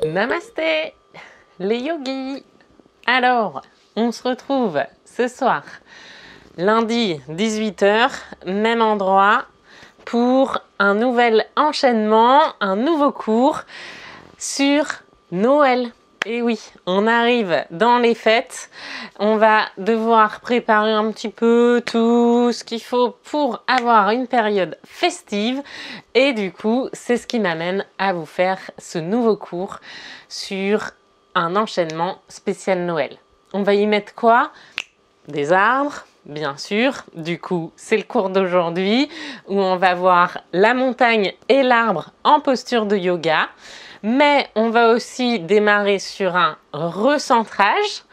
Namasté les yogis. Alors, on se retrouve ce soir, lundi 18 h, même endroit, pour un nouvel enchaînement, un nouveau cours sur Noël. Et oui, on arrive dans les fêtes, on va devoir préparer un petit peu tout ce qu'il faut pour avoir une période festive et du coup, c'est ce qui m'amène à vous faire ce nouveau cours sur un enchaînement spécial Noël. On va y mettre quoi? Des arbres, bien sûr. Du coup, c'est le cours d'aujourd'hui où on va voir la montagne et l'arbre en posture de yoga. Mais on va aussi démarrer sur un recentrage.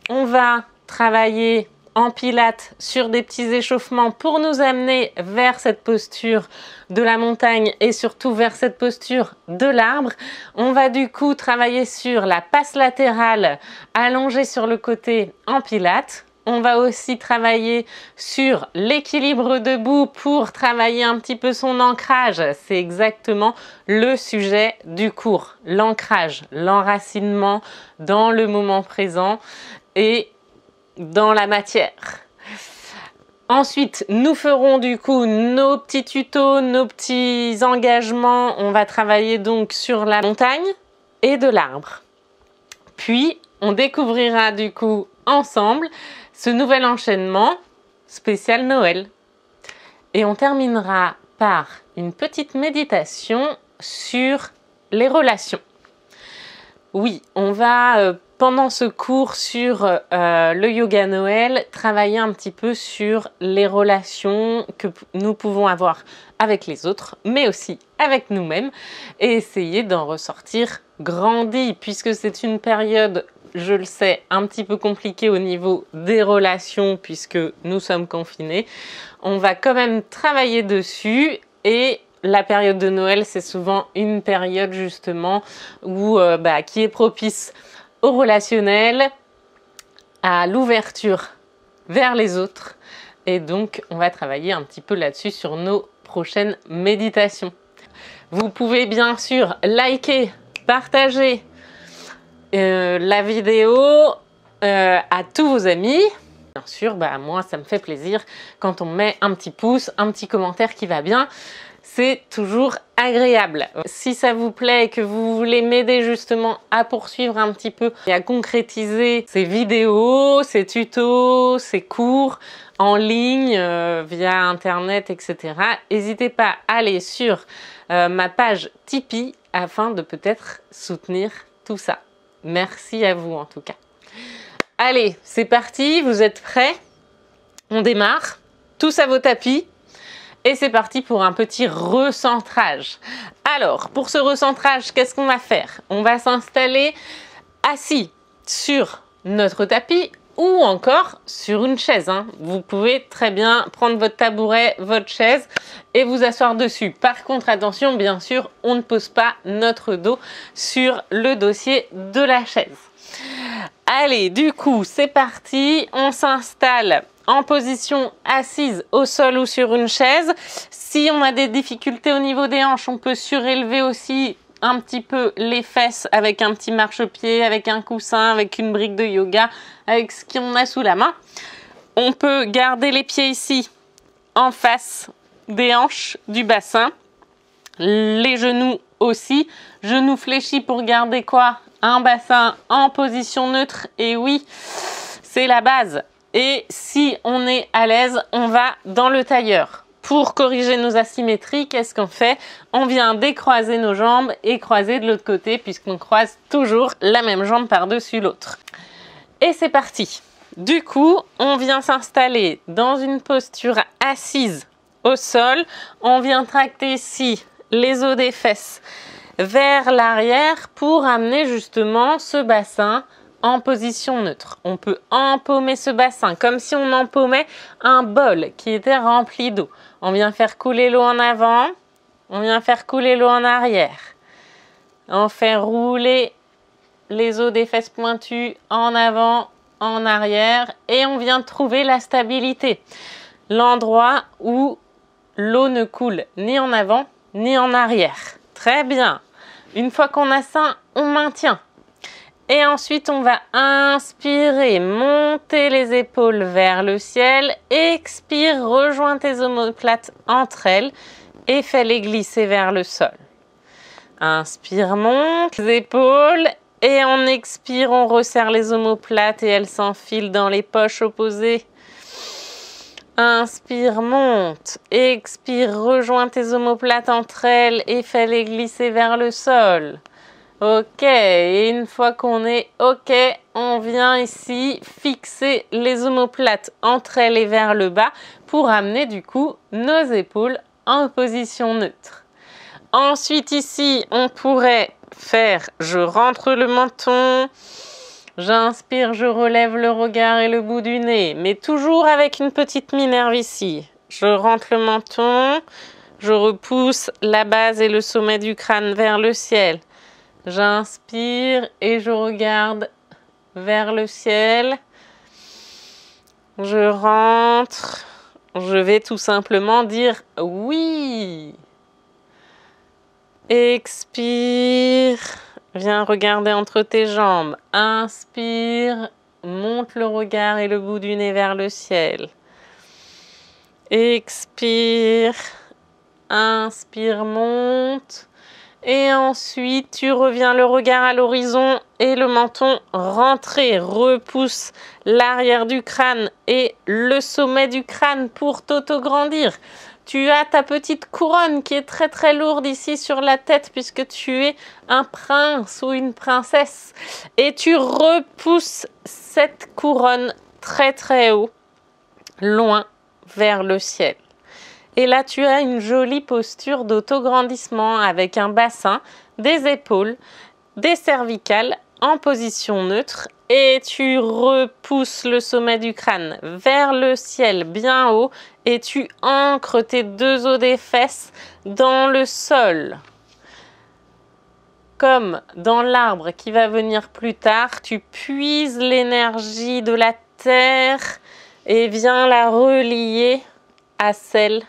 On va travailler en pilates sur des petits échauffements pour nous amener vers cette posture de la montagne et surtout vers cette posture de l'arbre. On va du coup travailler sur la passe latérale allongée sur le côté en pilates. On va aussi travailler sur l'équilibre debout pour travailler un petit peu son ancrage. C'est exactement le sujet du cours. L'ancrage, l'enracinement dans le moment présent et dans la matière. Ensuite, nous ferons du coup nos petits tutos, nos petits engagements. On va travailler donc sur la montagne et de l'arbre. Puis, on découvrira du coup ensemble ce nouvel enchaînement spécial Noël. Et on terminera par une petite méditation sur les relations. Oui, on va pendant ce cours sur le yoga Noël travailler un petit peu sur les relations que nous pouvons avoir avec les autres, mais aussi avec nous-mêmes et essayer d'en ressortir grandi puisque c'est une période, je le sais, un petit peu compliquée au niveau des relations puisque nous sommes confinés. On va quand même travailler dessus et la période de Noël, c'est souvent une période justement où, qui est propice au relationnel, à l'ouverture vers les autres. Et donc, on va travailler un petit peu là-dessus sur nos prochaines méditations. Vous pouvez bien sûr liker, partager la vidéo à tous vos amis. Bien sûr, moi, ça me fait plaisir quand on met un petit pouce, un petit commentaire qui va bien. C'est toujours agréable. Si ça vous plaît et que vous voulez m'aider justement à poursuivre un petit peu et à concrétiser ces vidéos, ces tutos, ces cours en ligne via internet, etc., n'hésitez pas à aller sur ma page Tipeee afin de peut-être soutenir tout ça. Merci à vous en tout cas. Allez, c'est parti, vous êtes prêts? On démarre, tous à vos tapis. Et c'est parti pour un petit recentrage. Alors, pour ce recentrage, qu'est-ce qu'on va faire? On va s'installer assis sur notre tapis ou encore sur une chaise. Vous pouvez très bien prendre votre tabouret, votre chaise et vous asseoir dessus. Par contre, attention, bien sûr, on ne pose pas notre dos sur le dossier de la chaise. Allez, du coup, c'est parti. On s'installe en position assise au sol ou sur une chaise. Si on a des difficultés au niveau des hanches, on peut surélever aussi un petit peu les fesses avec un petit marchepied, avec un coussin, avec une brique de yoga, avec ce qu'on a sous la main. On peut garder les pieds ici en face des hanches du bassin. Les genoux aussi. Genoux fléchis pour garder quoi? Un bassin en position neutre. Et oui, c'est la base. Et si on est à l'aise, on va dans le tailleur. Pour corriger nos asymétries, qu'est-ce qu'on fait? On vient décroiser nos jambes et croiser de l'autre côté puisqu'on croise toujours la même jambe par-dessus l'autre. Et c'est parti. Du coup, on vient s'installer dans une posture assise au sol. On vient tracter ici les os des fesses vers l'arrière pour amener justement ce bassin en position neutre. On peut empaumer ce bassin comme si on empaumait un bol qui était rempli d'eau. On vient faire couler l'eau en avant, on vient faire couler l'eau en arrière. On fait rouler les os des fesses pointues en avant, en arrière et on vient de trouver la stabilité. L'endroit où l'eau ne coule ni en avant ni en arrière. Très bien. Une fois qu'on a ça, on maintient. Et ensuite, on va inspirer, monter les épaules vers le ciel. Expire, rejoins tes omoplates entre elles et fais-les glisser vers le sol. Inspire, monte les épaules et on expire, on resserre les omoplates et elles s'enfilent dans les poches opposées. Inspire, monte, expire, rejoins tes omoplates entre elles et fais-les glisser vers le sol. Ok, et une fois qu'on est ok, on vient ici fixer les omoplates entre elles et vers le bas pour amener du coup nos épaules en position neutre. Ensuite ici, on pourrait faire, je rentre le menton, j'inspire, je relève le regard et le bout du nez, mais toujours avec une petite mi-nerve ici. Je rentre le menton, je repousse la base et le sommet du crâne vers le ciel. J'inspire et je regarde vers le ciel. Je rentre. Je vais tout simplement dire oui. Expire. Viens regarder entre tes jambes. Inspire. Monte le regard et le bout du nez vers le ciel. Expire. Inspire, monte. Et ensuite, tu reviens le regard à l'horizon et le menton rentré. Repousse l'arrière du crâne et le sommet du crâne pour t'auto-grandir. Tu as ta petite couronne qui est très très lourde ici sur la tête puisque tu es un prince ou une princesse. Et tu repousses cette couronne très très haut, loin vers le ciel. Et là, tu as une jolie posture d'autograndissement avec un bassin, des épaules, des cervicales en position neutre. Et tu repousses le sommet du crâne vers le ciel bien haut et tu ancres tes deux os des fesses dans le sol. Comme dans l'arbre qui va venir plus tard, tu puises l'énergie de la terre et viens la relier à celle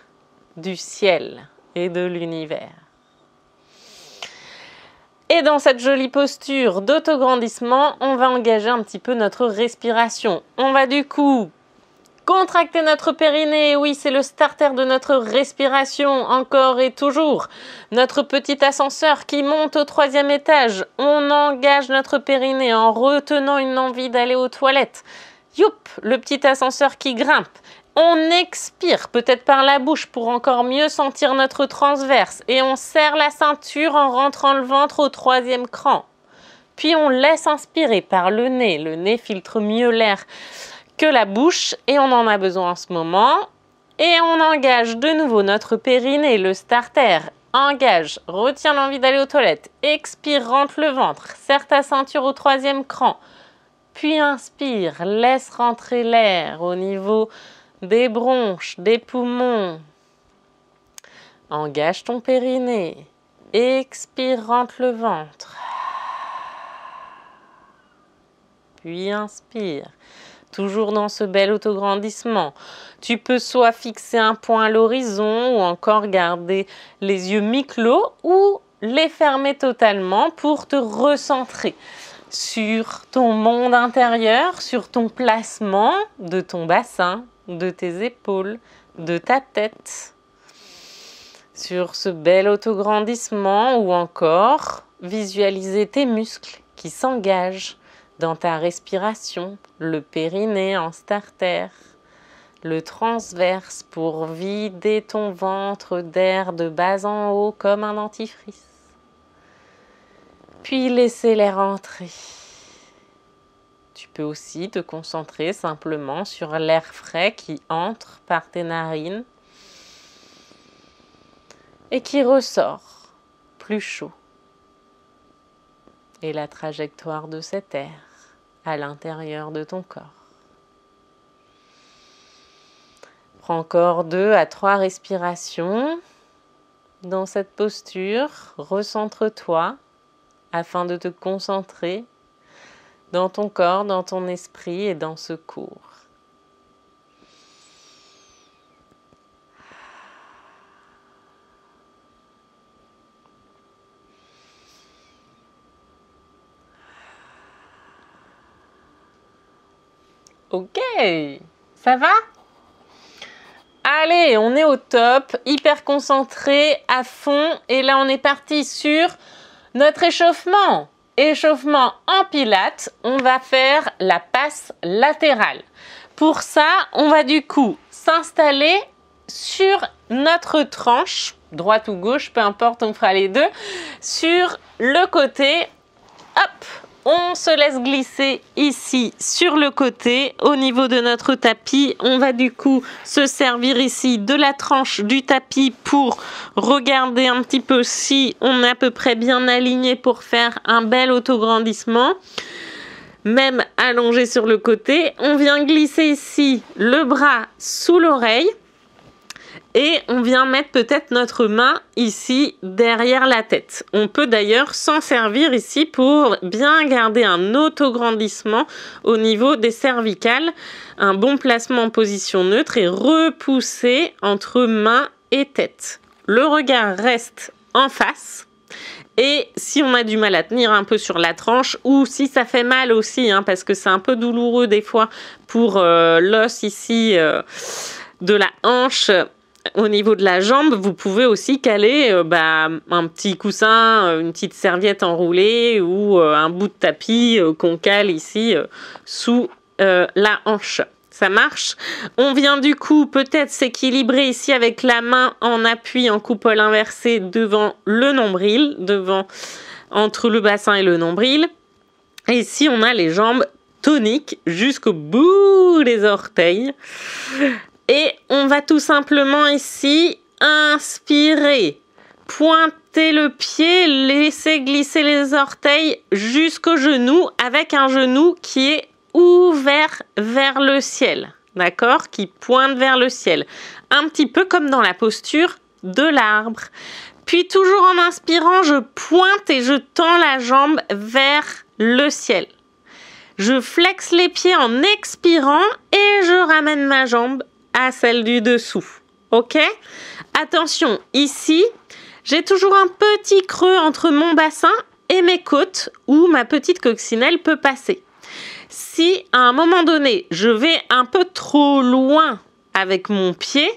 du ciel et de l'univers. Et dans cette jolie posture d'autograndissement, on va engager un petit peu notre respiration. On va du coup contracter notre périnée, oui, c'est le starter de notre respiration, encore et toujours. Notre petit ascenseur qui monte au 3e étage, on engage notre périnée en retenant une envie d'aller aux toilettes. Youp, le petit ascenseur qui grimpe. On expire, peut-être par la bouche pour encore mieux sentir notre transverse. Et on serre la ceinture en rentrant le ventre au 3e cran. Puis on laisse inspirer par le nez. Le nez filtre mieux l'air que la bouche et on en a besoin en ce moment. Et on engage de nouveau notre périnée, le starter. Engage, retiens l'envie d'aller aux toilettes. Expire, rentre le ventre. Serre ta ceinture au 3e cran. Puis inspire, laisse rentrer l'air au niveau des bronches, des poumons. Engage ton périnée. Expire, rentre le ventre. Puis inspire. Toujours dans ce bel autograndissement. Tu peux soit fixer un point à l'horizon ou encore garder les yeux mi-clos ou les fermer totalement pour te recentrer sur ton monde intérieur, sur ton placement de ton bassin, de tes épaules, de ta tête, sur ce bel autograndissement ou encore visualiser tes muscles qui s'engagent dans ta respiration, le périnée en starter, le transverse pour vider ton ventre d'air de bas en haut comme un dentifrice. Puis laisser l'air entrer. Tu peux aussi te concentrer simplement sur l'air frais qui entre par tes narines et qui ressort plus chaud. Et la trajectoire de cet air à l'intérieur de ton corps. Prends encore 2 à 3 respirations dans cette posture. Recentre-toi afin de te concentrer dans ton corps, dans ton esprit et dans ce cours. Ok, ça va? Allez, on est au top, hyper concentré, à fond. Et là, on est parti sur notre échauffement. Échauffement en pilates, on va faire la passe latérale. Pour ça, on va du coup s'installer sur notre tranche, droite ou gauche, peu importe, on fera les deux, sur le côté. Hop! On se laisse glisser ici sur le côté au niveau de notre tapis. On va du coup se servir ici de la tranche du tapis pour regarder un petit peu si on est à peu près bien aligné pour faire un bel autograndissement. Même allongé sur le côté. On vient glisser ici le bras sous l'oreille. Et on vient mettre peut-être notre main ici derrière la tête. On peut d'ailleurs s'en servir ici pour bien garder un autograndissement au niveau des cervicales. Un bon placement en position neutre et repousser entre main et tête. Le regard reste en face. Et si on a du mal à tenir un peu sur la tranche ou si ça fait mal aussi, hein, parce que c'est un peu douloureux des fois pour l'os ici de la hanche. Au niveau de la jambe, vous pouvez aussi caler un petit coussin, une petite serviette enroulée ou un bout de tapis qu'on cale ici sous la hanche. Ça marche. On vient du coup peut-être s'équilibrer ici avec la main en appui en coupole inversée devant le nombril, entre le bassin et le nombril. Et ici, on a les jambes toniques jusqu'au bout des orteils. Et on va tout simplement ici inspirer, pointer le pied, laisser glisser les orteils jusqu'au genou avec un genou qui est ouvert vers le ciel, d'accord? Qui pointe vers le ciel, un petit peu comme dans la posture de l'arbre. Puis toujours en inspirant, je pointe et je tends la jambe vers le ciel. Je flexe les pieds en expirant et je ramène ma jambe à celle du dessous. Ok? Attention, ici, j'ai toujours un petit creux entre mon bassin et mes côtes où ma petite coccinelle peut passer. Si à un moment donné, je vais un peu trop loin avec mon pied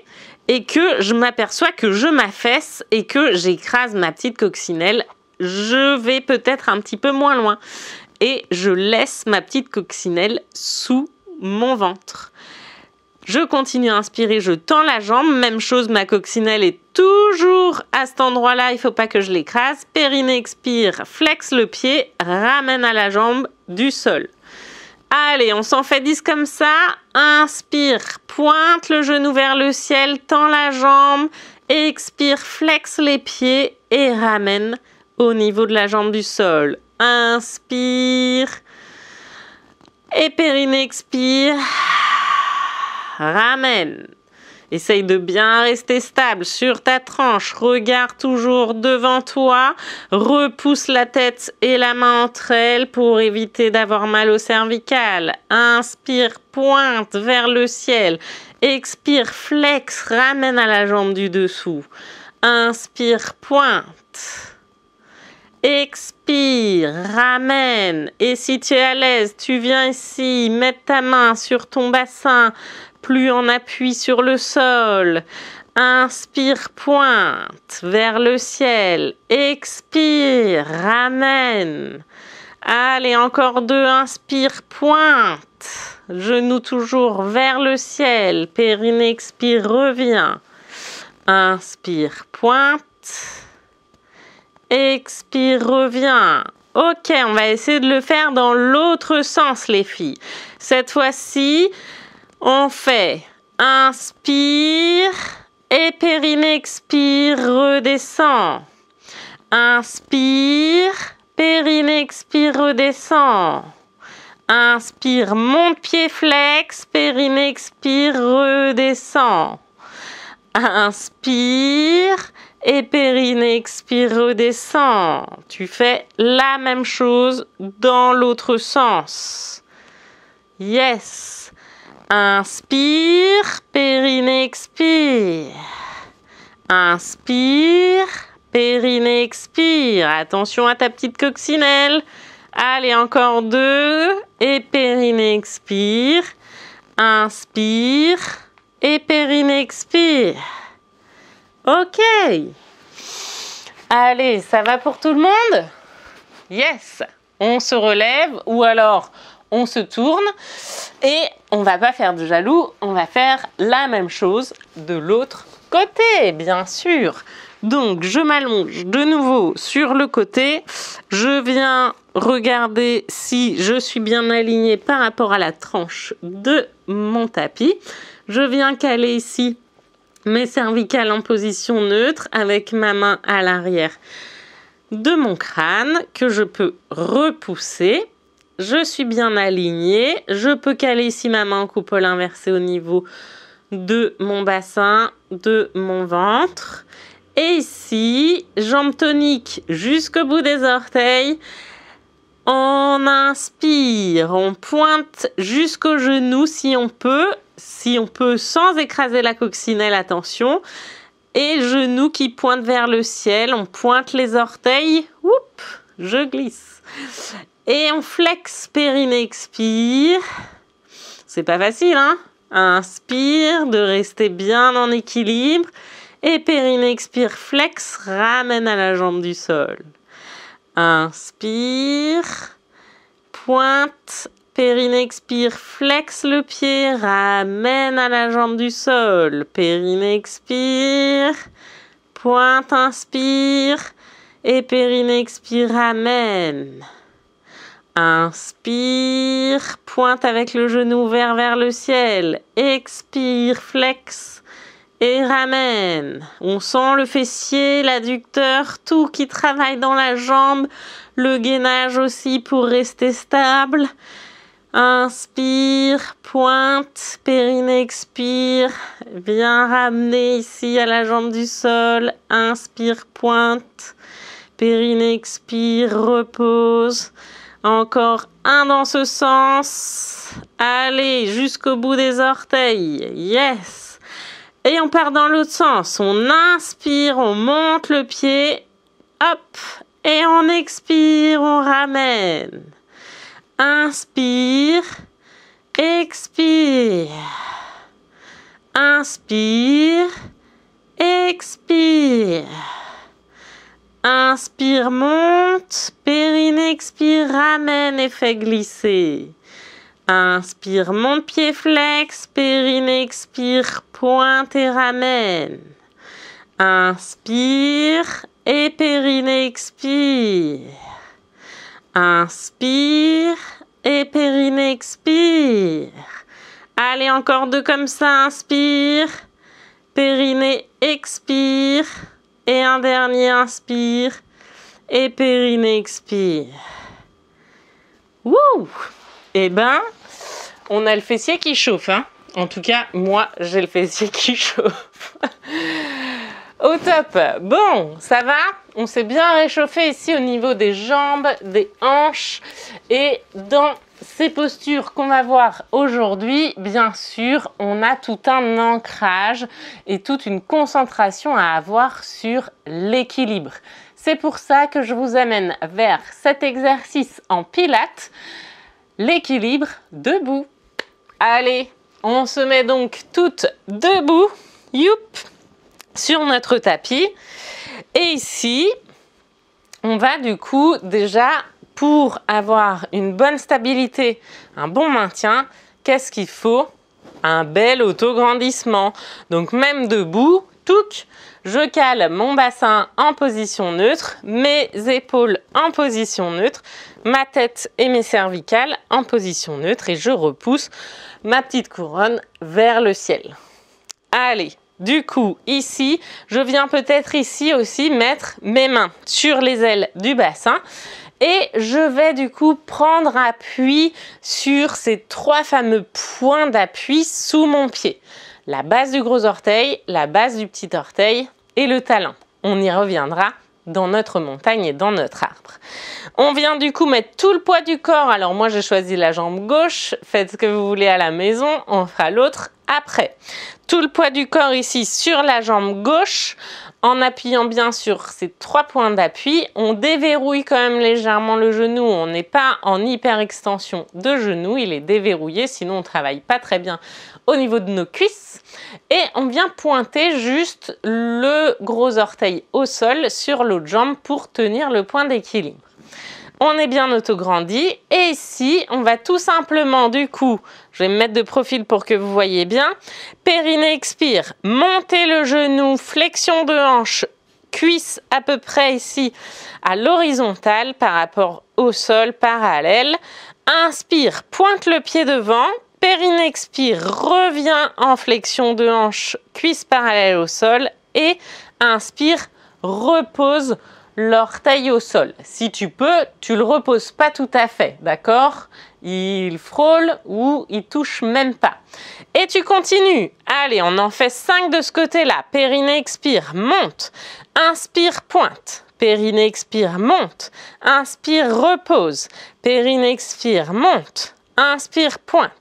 et que je m'aperçois que je m'affaisse et que j'écrase ma petite coccinelle, je vais peut-être un petit peu moins loin et je laisse ma petite coccinelle sous mon ventre. Je continue à inspirer, je tends la jambe. Même chose, ma coccinelle est toujours à cet endroit-là. Il ne faut pas que je l'écrase. Périnée expire, flexe le pied, ramène à la jambe du sol. Allez, on s'en fait 10 comme ça. Inspire, pointe le genou vers le ciel, tend la jambe. Expire, flexe les pieds et ramène au niveau de la jambe du sol. Inspire. Et périnée expire. Ramène. Essaye de bien rester stable sur ta tranche. Regard toujours devant toi. Repousse la tête et la main entre elles pour éviter d'avoir mal au cervical. Inspire, pointe vers le ciel. Expire, flex, ramène à la jambe du dessous. Inspire, pointe. Expire, ramène. Et si tu es à l'aise, tu viens ici mettre ta main sur ton bassin. Plus en appui sur le sol. Inspire, pointe vers le ciel. Expire, ramène. Allez, encore 2. Inspire, pointe. Genou toujours vers le ciel. Périnée expire, reviens. Inspire, pointe. Expire, reviens. Ok, on va essayer de le faire dans l'autre sens, les filles. Cette fois-ci, on fait inspire et périnée expire, redescend. Inspire, périnée expire, redescend. Inspire, monte pied flex, périnée expire, redescend. Inspire, et périnée, expire, redescend. Tu fais la même chose dans l'autre sens. Yes. Inspire, périnée, expire. Inspire, périnée, expire. Attention à ta petite coccinelle. Allez, encore 2. Et périnée, expire. Inspire. Et périnée, expire. Ok. Allez, ça va pour tout le monde? Yes. On se relève ou alors on se tourne. Et on va pas faire de jaloux, on va faire la même chose de l'autre côté, bien sûr. Donc, je m'allonge de nouveau sur le côté. Je viens regarder si je suis bien alignée par rapport à la tranche de mon tapis. Je viens caler ici mes cervicales en position neutre avec ma main à l'arrière de mon crâne que je peux repousser. Je suis bien alignée. Je peux caler ici ma main en coupole inversée au niveau de mon bassin, de mon ventre. Et ici, jambes toniques jusqu'au bout des orteils. On inspire, on pointe jusqu'au genou si on peut sans écraser la coccinelle, attention. Et genoux qui pointent vers le ciel, on pointe les orteils. Oups, je glisse. Et on flex, périnée, expire. C'est pas facile, hein? Inspire, de rester bien en équilibre. Et périnée, expire, flex, ramène à la jambe du sol. Inspire, pointe, périnée, expire, flex le pied, ramène à la jambe du sol. Périnée, expire, pointe, inspire. Et périnée, expire, ramène. Inspire, pointe avec le genou ouvert vers le ciel. Expire, flex et ramène. On sent le fessier, l'adducteur, tout qui travaille dans la jambe. Le gainage aussi pour rester stable. Inspire, pointe, périnée, expire. Viens ramener ici à la jambe du sol. Inspire, pointe. Périnée, expire, repose. Encore un dans ce sens. Allez, jusqu'au bout des orteils. Yes. Et on part dans l'autre sens. On inspire, on monte le pied. Hop. Et on expire, on ramène. Inspire. Expire. Inspire. Expire. Inspire, monte, périnée, expire, ramène et fait glisser. Inspire, monte, pied flex, périnée, expire, pointe et ramène. Inspire et périnée, expire. Inspire et périnée, expire. Allez, encore 2 comme ça, inspire, périnée, expire. Et un dernier, inspire. Et périnée, expire. Wouh! Eh ben, on a le fessier qui chauffe, hein. En tout cas, moi, j'ai le fessier qui chauffe. Au top. Bon, ça va? On s'est bien réchauffé ici au niveau des jambes, des hanches. Et dans ces postures qu'on va voir aujourd'hui, bien sûr, on a tout un ancrage et toute une concentration à avoir sur l'équilibre. C'est pour ça que je vous amène vers cet exercice en pilates, l'équilibre debout. Allez, on se met donc toutes debout, youp, sur notre tapis. Et ici, on va du coup déjà, pour avoir une bonne stabilité, un bon maintien, qu'est-ce qu'il faut? Un bel autograndissement. Donc même debout, touc, je cale mon bassin en position neutre, mes épaules en position neutre, ma tête et mes cervicales en position neutre et je repousse ma petite couronne vers le ciel. Allez, du coup, ici, je viens peut-être ici aussi mettre mes mains sur les ailes du bassin. Et je vais du coup prendre appui sur ces 3 fameux points d'appui sous mon pied. La base du gros orteil, la base du petit orteil et le talon. On y reviendra dans notre montagne et dans notre arbre. On vient du coup mettre tout le poids du corps. Alors moi j'ai choisi la jambe gauche, faites ce que vous voulez à la maison, on fera l'autre après. Tout le poids du corps ici sur la jambe gauche, en appuyant bien sur ces 3 points d'appui. On déverrouille quand même légèrement le genou, on n'est pas en hyper extension de genou, il est déverrouillé, sinon on ne travaille pas très bien au niveau de nos cuisses. Et on vient pointer juste le gros orteil au sol sur l'autre jambe pour tenir le point d'équilibre. On est bien autograndi et ici, on va tout simplement du coup, je vais me mettre de profil pour que vous voyez bien, périnée expire, montez le genou, flexion de hanche, cuisse à peu près ici à l'horizontale par rapport au sol parallèle. Inspire, pointe le pied devant. Périnée expire, revient en flexion de hanche, cuisse parallèle au sol et inspire, repose l'orteil au sol. Si tu peux, tu le reposes pas tout à fait, d'accord? Il frôle ou il touche même pas. Et tu continues. Allez, on en fait 5 de ce côté-là. Périnée expire, monte. Inspire, pointe. Périnée expire, monte. Inspire, repose. Périnée expire, monte. Inspire, pointe.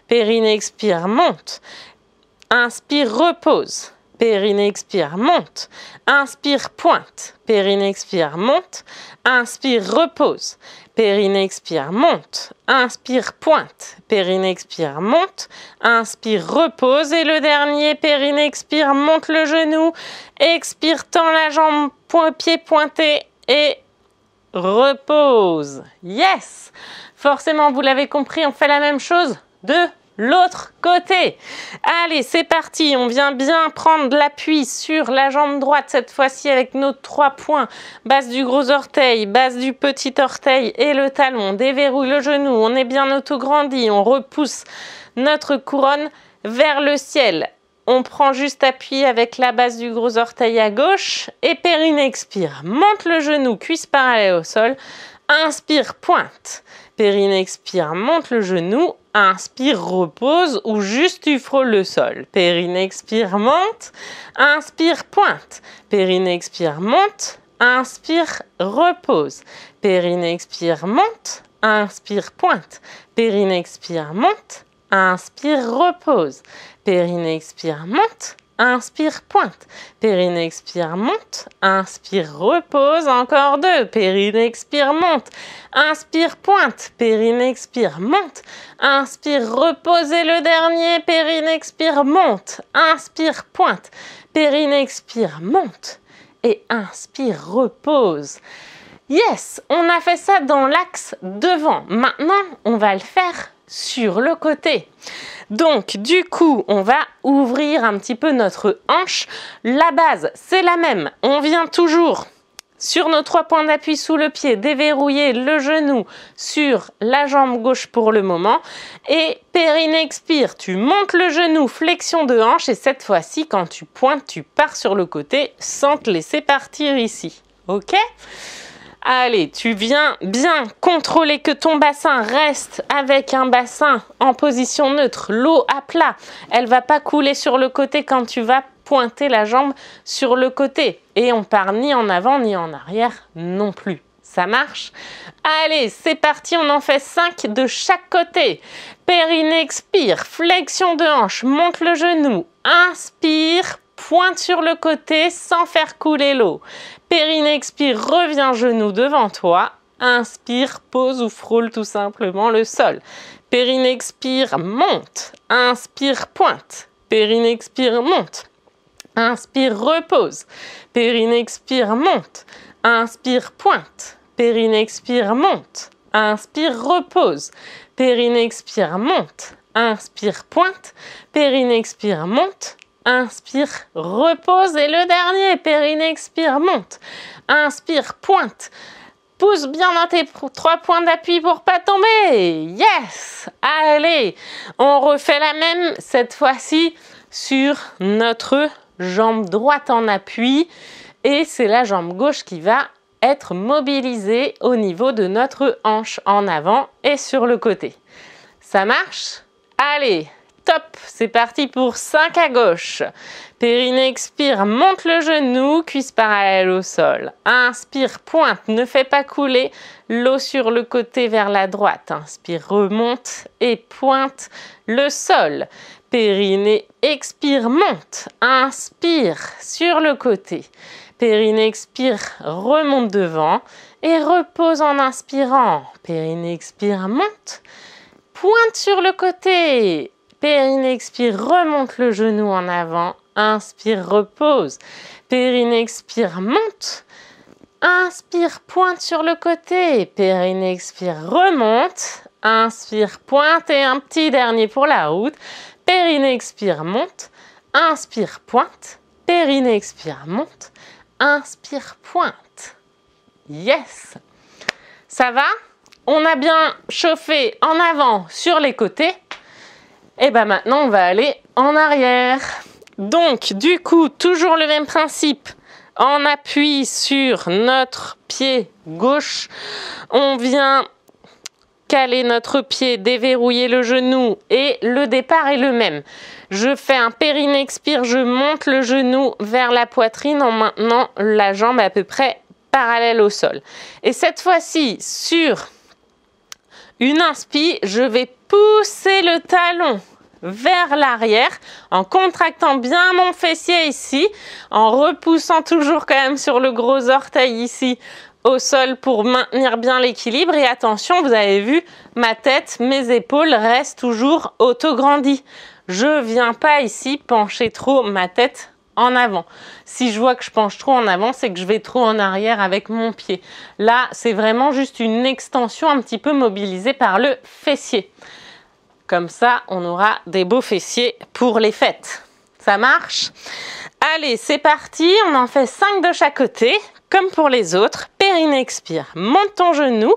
Périnée expire, monte. Inspire, repose. Périnée expire, monte. Inspire, pointe. Périnée expire, monte. Inspire, repose. Périnée expire, monte. Inspire, pointe. Périnée expire, monte. Inspire, repose. Et le dernier, périnée expire, monte le genou. Expire, tend la jambe, pied pointé et repose. Yes! Forcément, vous l'avez compris, on fait la même chose de l'autre côté. Allez, c'est parti. On vient bien prendre l'appui sur la jambe droite, cette fois-ci avec nos 3 points. Base du gros orteil, base du petit orteil et le talon. On déverrouille le genou, on est bien autograndi. On repousse notre couronne vers le ciel. On prend juste appui avec la base du gros orteil à gauche et périnée expire. Monte le genou, cuisse parallèle au sol. Inspire, pointe. Périnée expire, monte le genou. Inspire, repose ou juste tu frôles le sol. Périnée expire, monte. Inspire, pointe. Périnée expire, monte. Inspire, repose. Périnée expire, monte. Inspire, pointe. Périnée expire, monte. Inspire, repose. Périnée expire, monte. Inspire, pointe. Périnée expire, monte. Inspire, repose. Encore 2. Périnée expire, monte. Inspire, pointe. Périnée expire, monte. Inspire, repose. Et le dernier. Périnée expire, monte. Inspire, pointe. Périnée expire, monte. Et inspire, repose. Yes, on a fait ça dans l'axe devant. Maintenant, on va le faire sur le côté. Donc, du coup, on va ouvrir un petit peu notre hanche. La base, c'est la même. On vient toujours sur nos 3 points d'appui sous le pied, déverrouiller le genou sur la jambe gauche pour le moment. Et périnée expire, tu montes le genou, flexion de hanche. Et cette fois-ci, quand tu pointes, tu pars sur le côté sans te laisser partir ici. Ok ? Allez, tu viens bien contrôler que ton bassin reste avec un bassin en position neutre, l'eau à plat. Elle ne va pas couler sur le côté quand tu vas pointer la jambe sur le côté. Et on part ni en avant ni en arrière non plus. Ça marche? Allez, c'est parti, on en fait 5 de chaque côté. Périnée expire, flexion de hanche, monte le genou, inspire, pointe sur le côté sans faire couler l'eau. Périnée expire, reviens genou devant toi. Inspire, pose ou frôle tout simplement le sol. Périnée expire, monte. Inspire, pointe. Périnée expire, monte. Inspire, repose. Périnée expire, monte. Inspire, pointe. Périnée expire, monte. Inspire, repose. Périnée expire, monte. Inspire, pointe. Périnée expire, monte. Inspire, repose. Et le dernier, périnée expire, monte. Inspire, pointe. Pousse bien dans tes 3 points d'appui pour pas tomber. Yes! Allez, on refait la même, cette fois-ci, sur notre jambe droite en appui. Et c'est la jambe gauche qui va être mobilisée au niveau de notre hanche en avant et sur le côté. Ça marche? Allez, Top, c'est parti pour 5 à gauche. Périnée, expire, monte le genou, cuisse parallèle au sol. Inspire, pointe, ne fais pas couler l'eau sur le côté vers la droite. Inspire, remonte et pointe le sol. Périnée, expire, monte. Inspire sur le côté. Périnée, expire, remonte devant et repose en inspirant. Périnée, expire, monte. Pointe sur le côté. Périnée, expire, remonte le genou en avant. Inspire, repose. Périnée, expire, monte. Inspire, pointe sur le côté. Périnée, expire, remonte. Inspire, pointe et un petit dernier pour la route. Périnée, expire, monte. Inspire, pointe. Périnée, expire, monte. Inspire, pointe. Yes! Ça va? On a bien chauffé en avant sur les côtés. Et bien maintenant, on va aller en arrière. Donc, du coup, toujours le même principe. On appuie sur notre pied gauche. On vient caler notre pied, déverrouiller le genou et le départ est le même. Je fais un périnée expire, je monte le genou vers la poitrine en maintenant la jambe à peu près parallèle au sol. Et cette fois-ci, sur une inspire, je vais pousser le talon vers l'arrière en contractant bien mon fessier ici, en repoussant toujours quand même sur le gros orteil ici au sol pour maintenir bien l'équilibre. Et attention, vous avez vu, ma tête, mes épaules restent toujours auto-grandies. Je viens pas ici pencher trop ma tête en avant. Si je vois que je penche trop en avant, c'est que je vais trop en arrière avec mon pied. Là, c'est vraiment juste une extension un petit peu mobilisée par le fessier. Comme ça, on aura des beaux fessiers pour les fêtes. Ça marche? Allez, c'est parti. On en fait 5 de chaque côté, comme pour les autres. Périnée, expire, monte ton genou.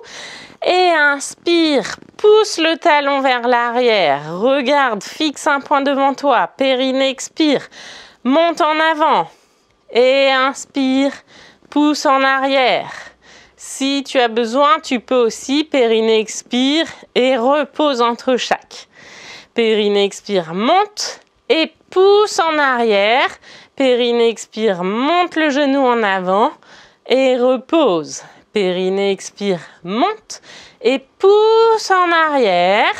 Et inspire, pousse le talon vers l'arrière. Regarde, fixe un point devant toi. Périnée, expire, monte en avant. Et inspire, pousse en arrière. Si tu as besoin, tu peux aussi périnée expire et repose entre chaque. Périnée expire, monte et pousse en arrière. Périnée expire, monte le genou en avant et repose. Périnée expire, monte et pousse en arrière.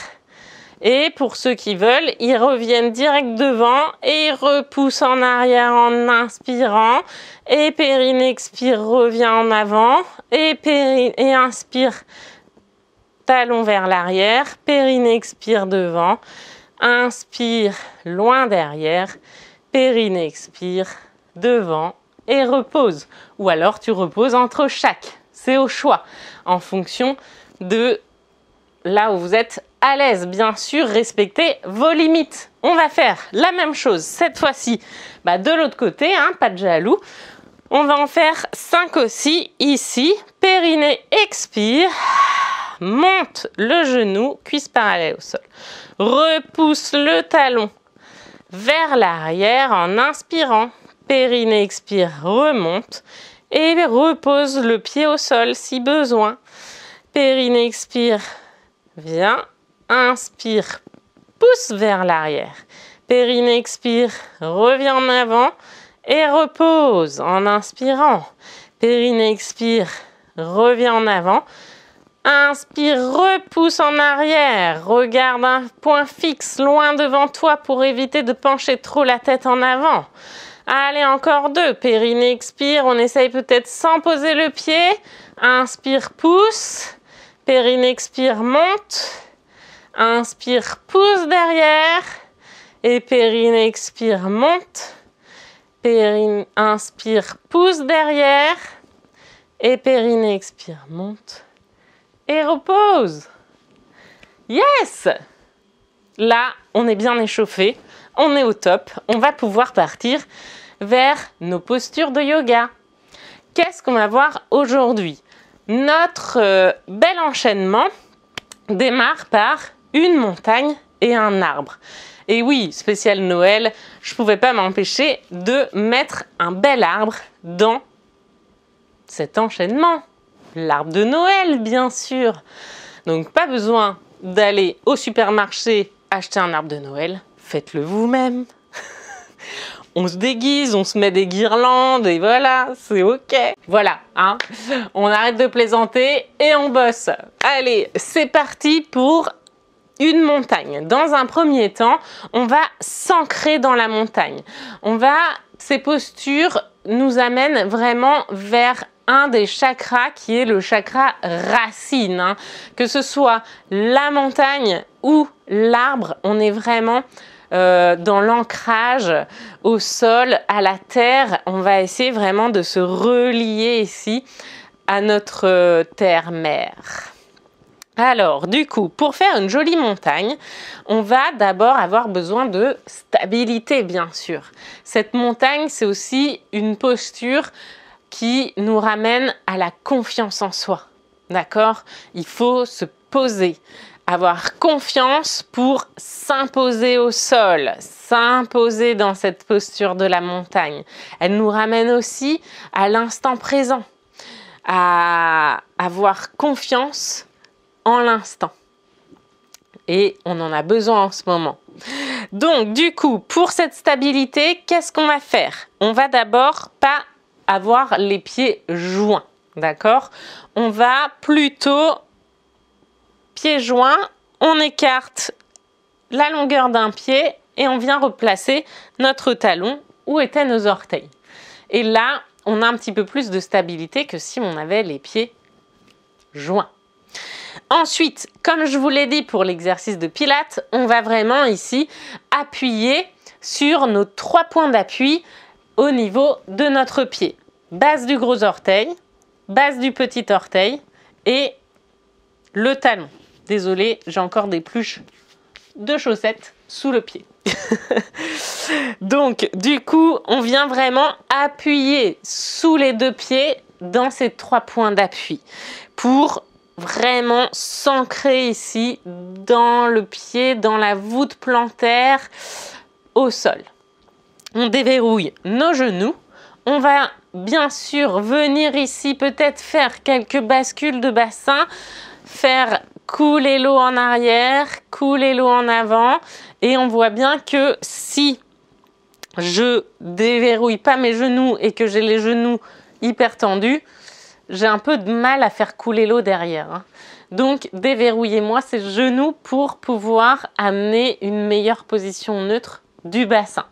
Et pour ceux qui veulent, ils reviennent direct devant et repoussent en arrière en inspirant. Et périnée expire, revient en avant. Et inspire, talon vers l'arrière. Périnée expire devant. Inspire, loin derrière. Périnée expire, devant et repose. Ou alors tu reposes entre chaque. C'est au choix, en fonction de là où vous êtes à l'aise. Bien sûr, respectez vos limites. On va faire la même chose cette fois-ci de l'autre côté, pas de jaloux. On va en faire 5 aussi ici. Périnée expire, monte le genou, cuisse parallèle au sol. Repousse le talon vers l'arrière en inspirant. Périnée expire, remonte et repose le pied au sol si besoin. Périnée expire, viens, inspire, pousse vers l'arrière. Périnée expire, reviens en avant et repose en inspirant. Périnée expire, reviens en avant. Inspire, repousse en arrière. Regarde un point fixe loin devant toi pour éviter de pencher trop la tête en avant. Allez, encore 2. Périnée expire, on essaye peut-être sans poser le pied. Inspire, pousse. Périnée expire, monte. Inspire, pousse derrière. Et périnée expire, monte. Périnée inspire, pousse derrière. Et périnée expire, monte. Et repose. Yes! Là, on est bien échauffé. On est au top. On va pouvoir partir vers nos postures de yoga. Qu'est-ce qu'on va voir aujourd'hui? Notre bel enchaînement démarre par une montagne et un arbre. Et oui, spécial Noël, je ne pouvais pas m'empêcher de mettre un bel arbre dans cet enchaînement. L'arbre de Noël, bien sûr. Donc, pas besoin d'aller au supermarché acheter un arbre de Noël. faites-le vous-même. On se déguise, on se met des guirlandes et voilà, c'est ok. Voilà, hein, on arrête de plaisanter et on bosse. Allez, c'est parti pour une montagne. Dans un premier temps, on va s'ancrer dans la montagne. Ces postures nous amènent vraiment vers un des chakras qui est le chakra racine. Hein. Que ce soit la montagne ou l'arbre, on est vraiment dans l'ancrage au sol, à la terre. On va essayer vraiment de se relier ici à notre terre-mère. Alors, du coup, pour faire une jolie montagne, on va d'abord avoir besoin de stabilité, bien sûr. Cette montagne, c'est aussi une posture qui nous ramène à la confiance en soi. D'accord? Il faut se poser, avoir confiance pour s'imposer au sol, s'imposer dans cette posture de la montagne. Elle nous ramène aussi à l'instant présent, à avoir confiance en l'instant. Et on en a besoin en ce moment. Donc, du coup, pour cette stabilité, qu'est-ce qu'on va faire? On va d'abord pas avoir les pieds joints, d'accord? On va plutôt pieds joints, on écarte la longueur d'un pied et on vient replacer notre talon où étaient nos orteils. Et là, on a un petit peu plus de stabilité que si on avait les pieds joints. Ensuite, comme je vous l'ai dit pour l'exercice de Pilates, on va vraiment ici appuyer sur nos 3 points d'appui au niveau de notre pied. Base du gros orteil, base du petit orteil et le talon. Désolée, j'ai encore des pluches de chaussettes sous le pied. Donc, du coup, on vient vraiment appuyer sous les 2 pieds dans ces 3 points d'appui pour vraiment s'ancrer ici dans le pied, dans la voûte plantaire, au sol. On déverrouille nos genoux. On va bien sûr venir ici peut-être faire quelques bascules de bassin, faire couler l'eau en arrière, couler l'eau en avant. Et on voit bien que si je déverrouille pas mes genoux et que j'ai les genoux hyper tendus, j'ai un peu de mal à faire couler l'eau derrière. Hein. Donc, déverrouillez-moi ces genoux pour pouvoir amener une meilleure position neutre du bassin.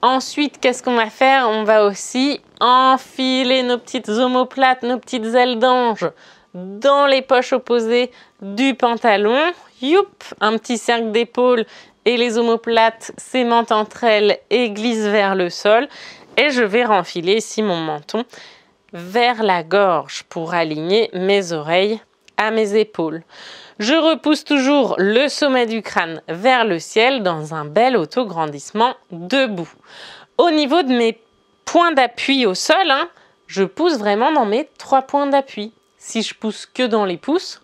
Ensuite, qu'est-ce qu'on va faire? On va aussi enfiler nos petites omoplates, nos petites ailes d'ange dans les poches opposées du pantalon. Youp, un petit cercle d'épaule et les omoplates s'aimantent entre elles et glissent vers le sol. Et je vais renfiler ici mon menton vers la gorge pour aligner mes oreilles à mes épaules. Je repousse toujours le sommet du crâne vers le ciel dans un bel autograndissement debout. Au niveau de mes points d'appui au sol, hein, je pousse vraiment dans mes 3 points d'appui. Si je pousse que dans les pouces,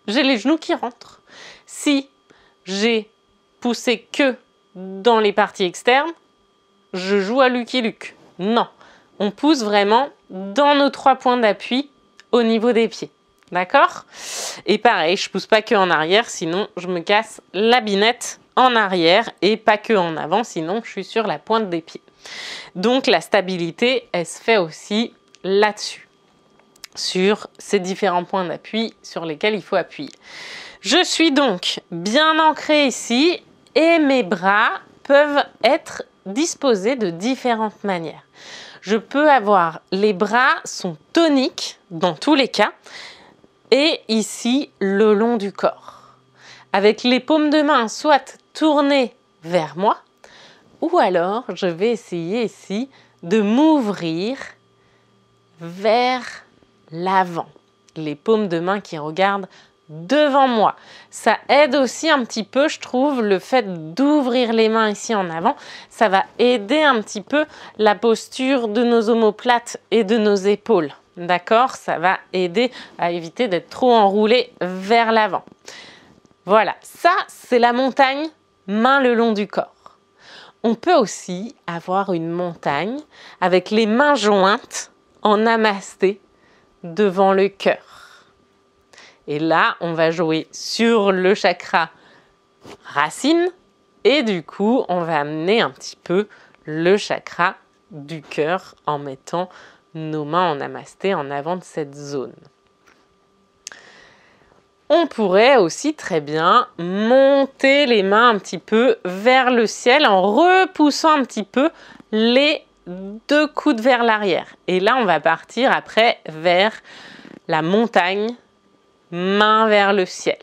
j'ai les genoux qui rentrent. Si j'ai poussé que dans les parties externes, je joue à Lucky Luke. Non, on pousse vraiment dans nos 3 points d'appui au niveau des pieds. D'accord? Et pareil, je pousse pas que en arrière, sinon je me casse la binette en arrière et pas que en avant, sinon je suis sur la pointe des pieds. Donc la stabilité, elle se fait aussi là-dessus, sur ces différents points d'appui sur lesquels il faut appuyer. Je suis donc bien ancrée ici et mes bras peuvent être disposés de différentes manières. Je peux avoir, les bras sont toniques dans tous les cas, et ici le long du corps, avec les paumes de main soit tournées vers moi, ou alors je vais essayer ici de m'ouvrir vers l'avant, les paumes de main qui regardent devant moi. Ça aide aussi un petit peu, je trouve, le fait d'ouvrir les mains ici en avant, ça va aider un petit peu la posture de nos omoplates et de nos épaules. D'accord? Ça va aider à éviter d'être trop enroulé vers l'avant. Voilà, ça c'est la montagne main le long du corps. On peut aussi avoir une montagne avec les mains jointes en namasté devant le cœur. Et là, on va jouer sur le chakra racine Et du coup, on va amener un petit peu le chakra du cœur en mettant nos mains en namasté en avant de cette zone. On pourrait aussi très bien monter les mains un petit peu vers le ciel en repoussant un petit peu les deux coudes vers l'arrière. Et là, on va partir après vers la montagne, main vers le ciel.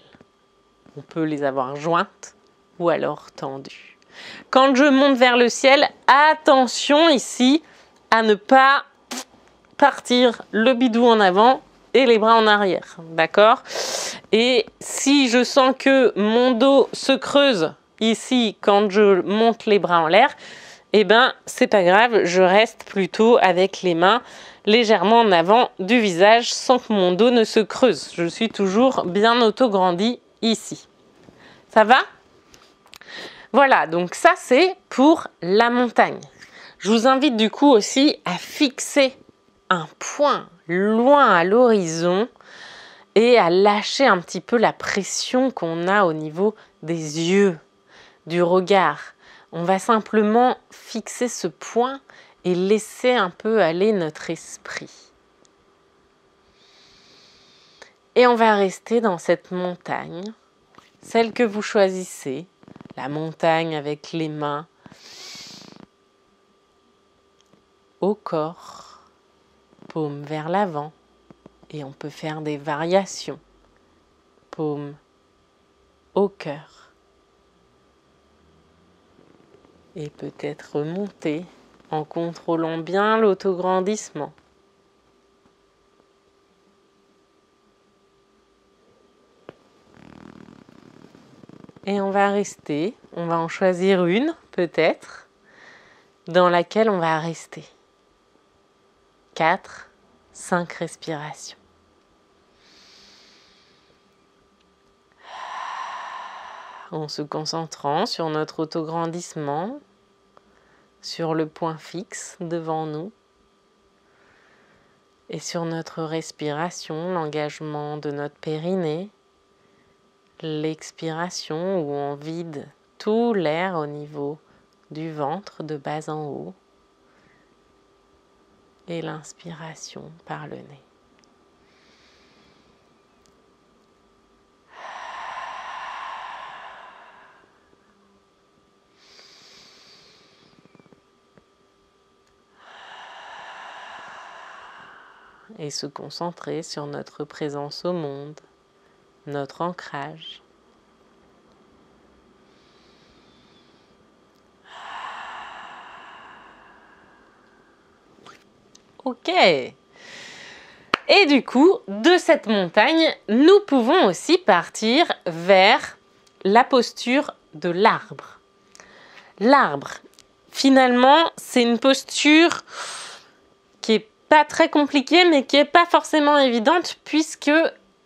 On peut les avoir jointes ou alors tendues. Quand je monte vers le ciel, attention ici à ne pas partir le bidou en avant et les bras en arrière, d'accord? Et si je sens que mon dos se creuse ici quand je monte les bras en l'air, eh ben c'est pas grave, je reste plutôt avec les mains légèrement en avant du visage sans que mon dos ne se creuse. Je suis toujours bien auto-grandi ici. Ça va? Voilà, donc ça c'est pour la montagne. Je vous invite du coup aussi à fixer un point loin à l'horizon et à lâcher un petit peu la pression qu'on a au niveau des yeux, du regard. On va simplement fixer ce point et laisser un peu aller notre esprit. Et on va rester dans cette montagne, celle que vous choisissez, la montagne avec les mains au corps, paume vers l'avant. Et on peut faire des variations. Paume au cœur. Et peut-être remonter en contrôlant bien l'autograndissement. Et on va rester, on va en choisir une peut-être, dans laquelle on va rester. 4, 5 respirations. En se concentrant sur notre autograndissement, sur le point fixe devant nous et sur notre respiration, l'engagement de notre périnée, l'expiration où on vide tout l'air au niveau du ventre de bas en haut et l'inspiration par le nez. Et se concentrer sur notre présence au monde, notre ancrage. Ok. Et du coup, de cette montagne, nous pouvons aussi partir vers la posture de l'arbre. L'arbre, finalement, c'est une posture qui est pas très compliquée, mais qui est pas forcément évidente, puisque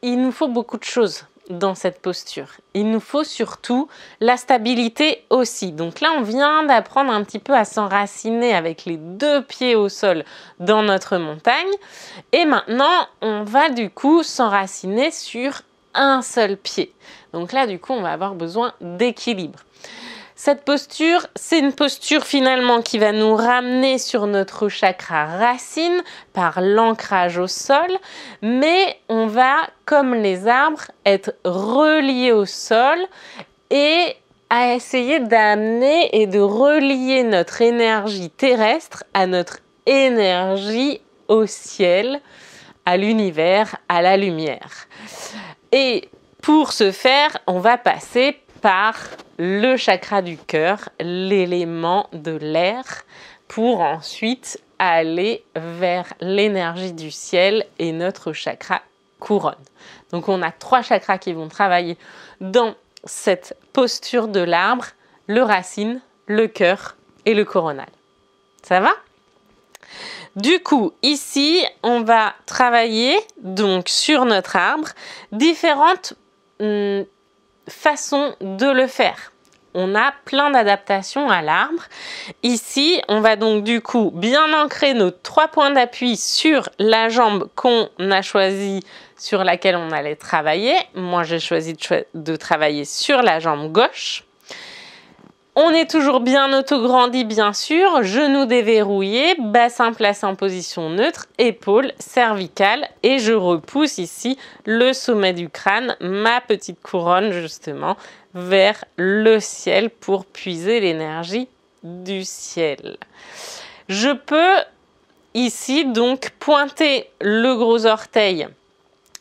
il nous faut beaucoup de choses dans cette posture. Il nous faut surtout la stabilité aussi. Donc là, on vient d'apprendre un petit peu à s'enraciner avec les deux pieds au sol dans notre montagne. Et maintenant, on va du coup s'enraciner sur un seul pied. Donc là, du coup, on va avoir besoin d'équilibre. Cette posture, c'est une posture finalement qui va nous ramener sur notre chakra racine par l'ancrage au sol, mais on va, comme les arbres, être relié au sol et à essayer d'amener et de relier notre énergie terrestre à notre énergie au ciel, à l'univers, à la lumière. Et pour ce faire, on va passer par le chakra du cœur, l'élément de l'air, pour ensuite aller vers l'énergie du ciel et notre chakra couronne. Donc on a 3 chakras qui vont travailler dans cette posture de l'arbre, le racine, le cœur et le coronal. Ça va ? Du coup, ici, on va travailler donc sur notre arbre différentes façon de le faire. On a plein d'adaptations à l'arbre. Ici, on va donc du coup bien ancrer nos 3 points d'appui sur la jambe qu'on a choisie, sur laquelle on allait travailler. Moi, j'ai choisi de travailler sur la jambe gauche. On est toujours bien autograndi, bien sûr, genoux déverrouillés, bassin placé en position neutre, épaules cervicales et je repousse ici le sommet du crâne, ma petite couronne justement, vers le ciel pour puiser l'énergie du ciel. Je peux ici donc pointer le gros orteil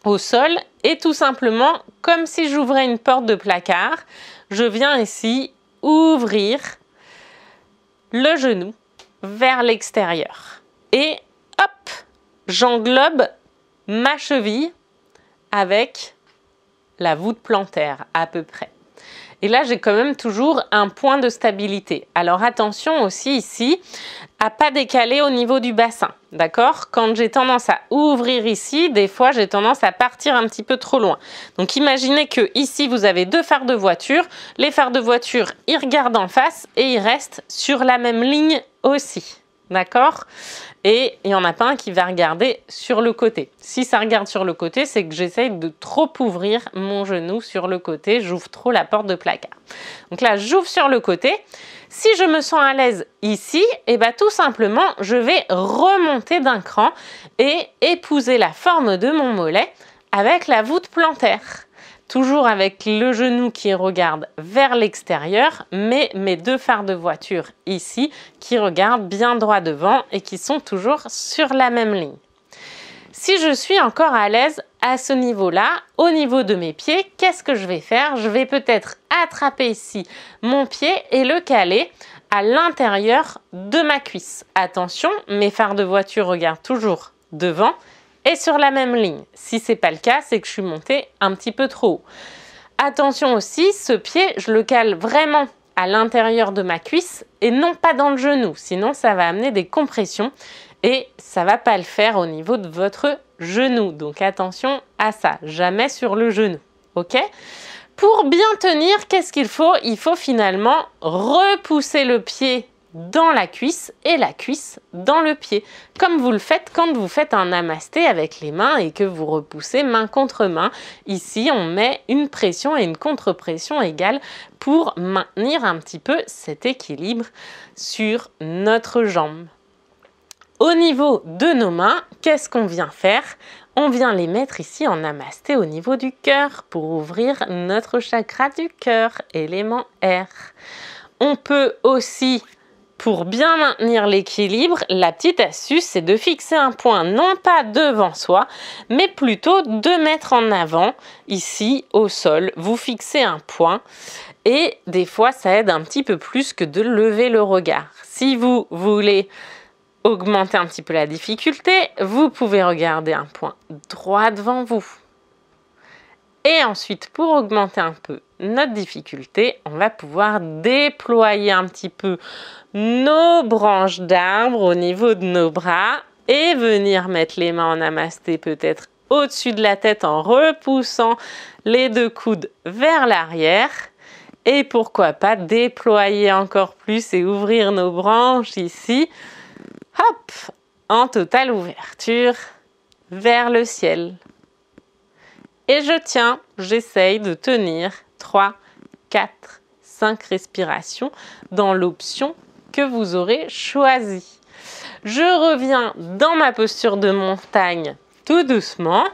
au sol et tout simplement, comme si j'ouvrais une porte de placard, je viens ici ouvrir le genou vers l'extérieur et hop, j'englobe ma cheville avec la voûte plantaire à peu près. Et là, j'ai quand même toujours un point de stabilité. Alors attention aussi ici à pas décaler au niveau du bassin, d'accord? Quand j'ai tendance à ouvrir ici, des fois j'ai tendance à partir un petit peu trop loin. Donc imaginez que ici vous avez deux phares de voiture. Les phares de voiture, ils regardent en face et ils restent sur la même ligne aussi, d'accord? Et il n'y en a pas un qui va regarder sur le côté. Si ça regarde sur le côté, c'est que j'essaye de trop ouvrir mon genou sur le côté. J'ouvre trop la porte de placard. Donc là, j'ouvre sur le côté. Si je me sens à l'aise ici, et ben tout simplement, je vais remonter d'un cran et épouser la forme de mon mollet avec la voûte plantaire. Toujours avec le genou qui regarde vers l'extérieur, mais mes deux phares de voiture ici qui regardent bien droit devant et qui sont toujours sur la même ligne. Si je suis encore à l'aise à ce niveau-là, au niveau de mes pieds, qu'est-ce que je vais faire? Je vais peut-être attraper ici mon pied et le caler à l'intérieur de ma cuisse. Attention, mes phares de voiture regardent toujours devant et sur la même ligne. Si ce n'est pas le cas, c'est que je suis montée un petit peu trop haut. Attention aussi, ce pied, je le cale vraiment à l'intérieur de ma cuisse et non pas dans le genou. Sinon, ça va amener des compressions et ça ne va pas le faire au niveau de votre genou. Donc attention à ça, jamais sur le genou. Ok ? Pour bien tenir, qu'est-ce qu'il faut? Il faut finalement repousser le pied dans la cuisse et la cuisse dans le pied, comme vous le faites quand vous faites un namasté avec les mains et que vous repoussez main contre main. Ici, on met une pression et une contre-pression égale pour maintenir un petit peu cet équilibre sur notre jambe. Au niveau de nos mains, qu'est-ce qu'on vient faire? On vient les mettre ici en namasté au niveau du cœur pour ouvrir notre chakra du cœur, élément R. On peut aussi, pour bien maintenir l'équilibre, la petite astuce, c'est de fixer un point non pas devant soi, mais plutôt 2 mètres en avant, ici au sol. Vous fixez un point et des fois, ça aide un petit peu plus que de lever le regard. Si vous voulez augmenter un petit peu la difficulté, vous pouvez regarder un point droit devant vous. Et ensuite, pour augmenter un peu notre difficulté, on va pouvoir déployer un petit peu nos branches d'arbre au niveau de nos bras et venir mettre les mains en namasté peut-être au-dessus de la tête en repoussant les 2 coudes vers l'arrière. Et pourquoi pas déployer encore plus et ouvrir nos branches ici. Hop, en totale ouverture vers le ciel. Et je tiens, j'essaye de tenir 3, 4, 5 respirations dans l'option que vous aurez choisie. Je reviens dans ma posture de montagne tout doucement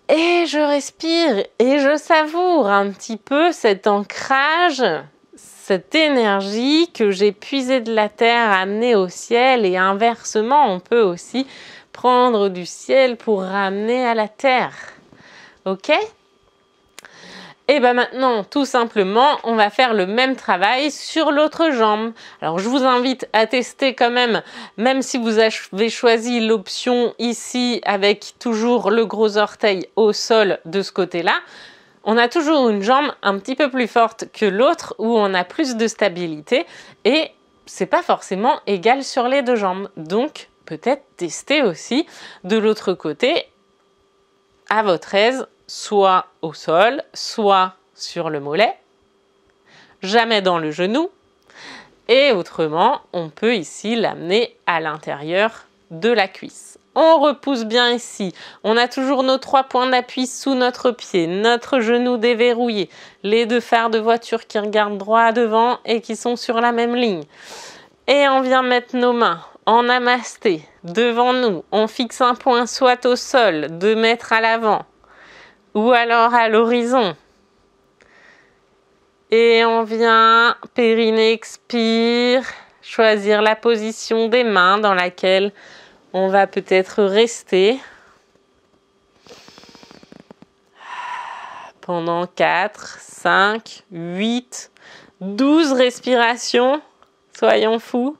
et je respire et je savoure un petit peu cet ancrage, cette énergie que j'ai puisée de la terre, amenée au ciel et inversement, on peut aussi prendre du ciel pour ramener à la terre. Ok ? Et bien maintenant, tout simplement, on va faire le même travail sur l'autre jambe. Alors, je vous invite à tester quand même si vous avez choisi l'option ici avec toujours le gros orteil au sol de ce côté-là, on a toujours une jambe un petit peu plus forte que l'autre où on a plus de stabilité et c'est pas forcément égal sur les 2 jambes. Donc, peut-être tester aussi de l'autre côté à votre aise, soit au sol, soit sur le mollet, jamais dans le genou. Et autrement, on peut ici l'amener à l'intérieur de la cuisse. On repousse bien ici. On a toujours nos 3 points d'appui sous notre pied, notre genou déverrouillé, les 2 phares de voiture qui regardent droit devant et qui sont sur la même ligne. Et on vient mettre nos mains en namasté devant nous. On fixe un point soit au sol, 2 mètres à l'avant, ou alors à l'horizon. Et on vient, périnée expire, choisir la position des mains dans laquelle on va peut-être rester pendant 4, 5, 8, 12 respirations. Soyons fous.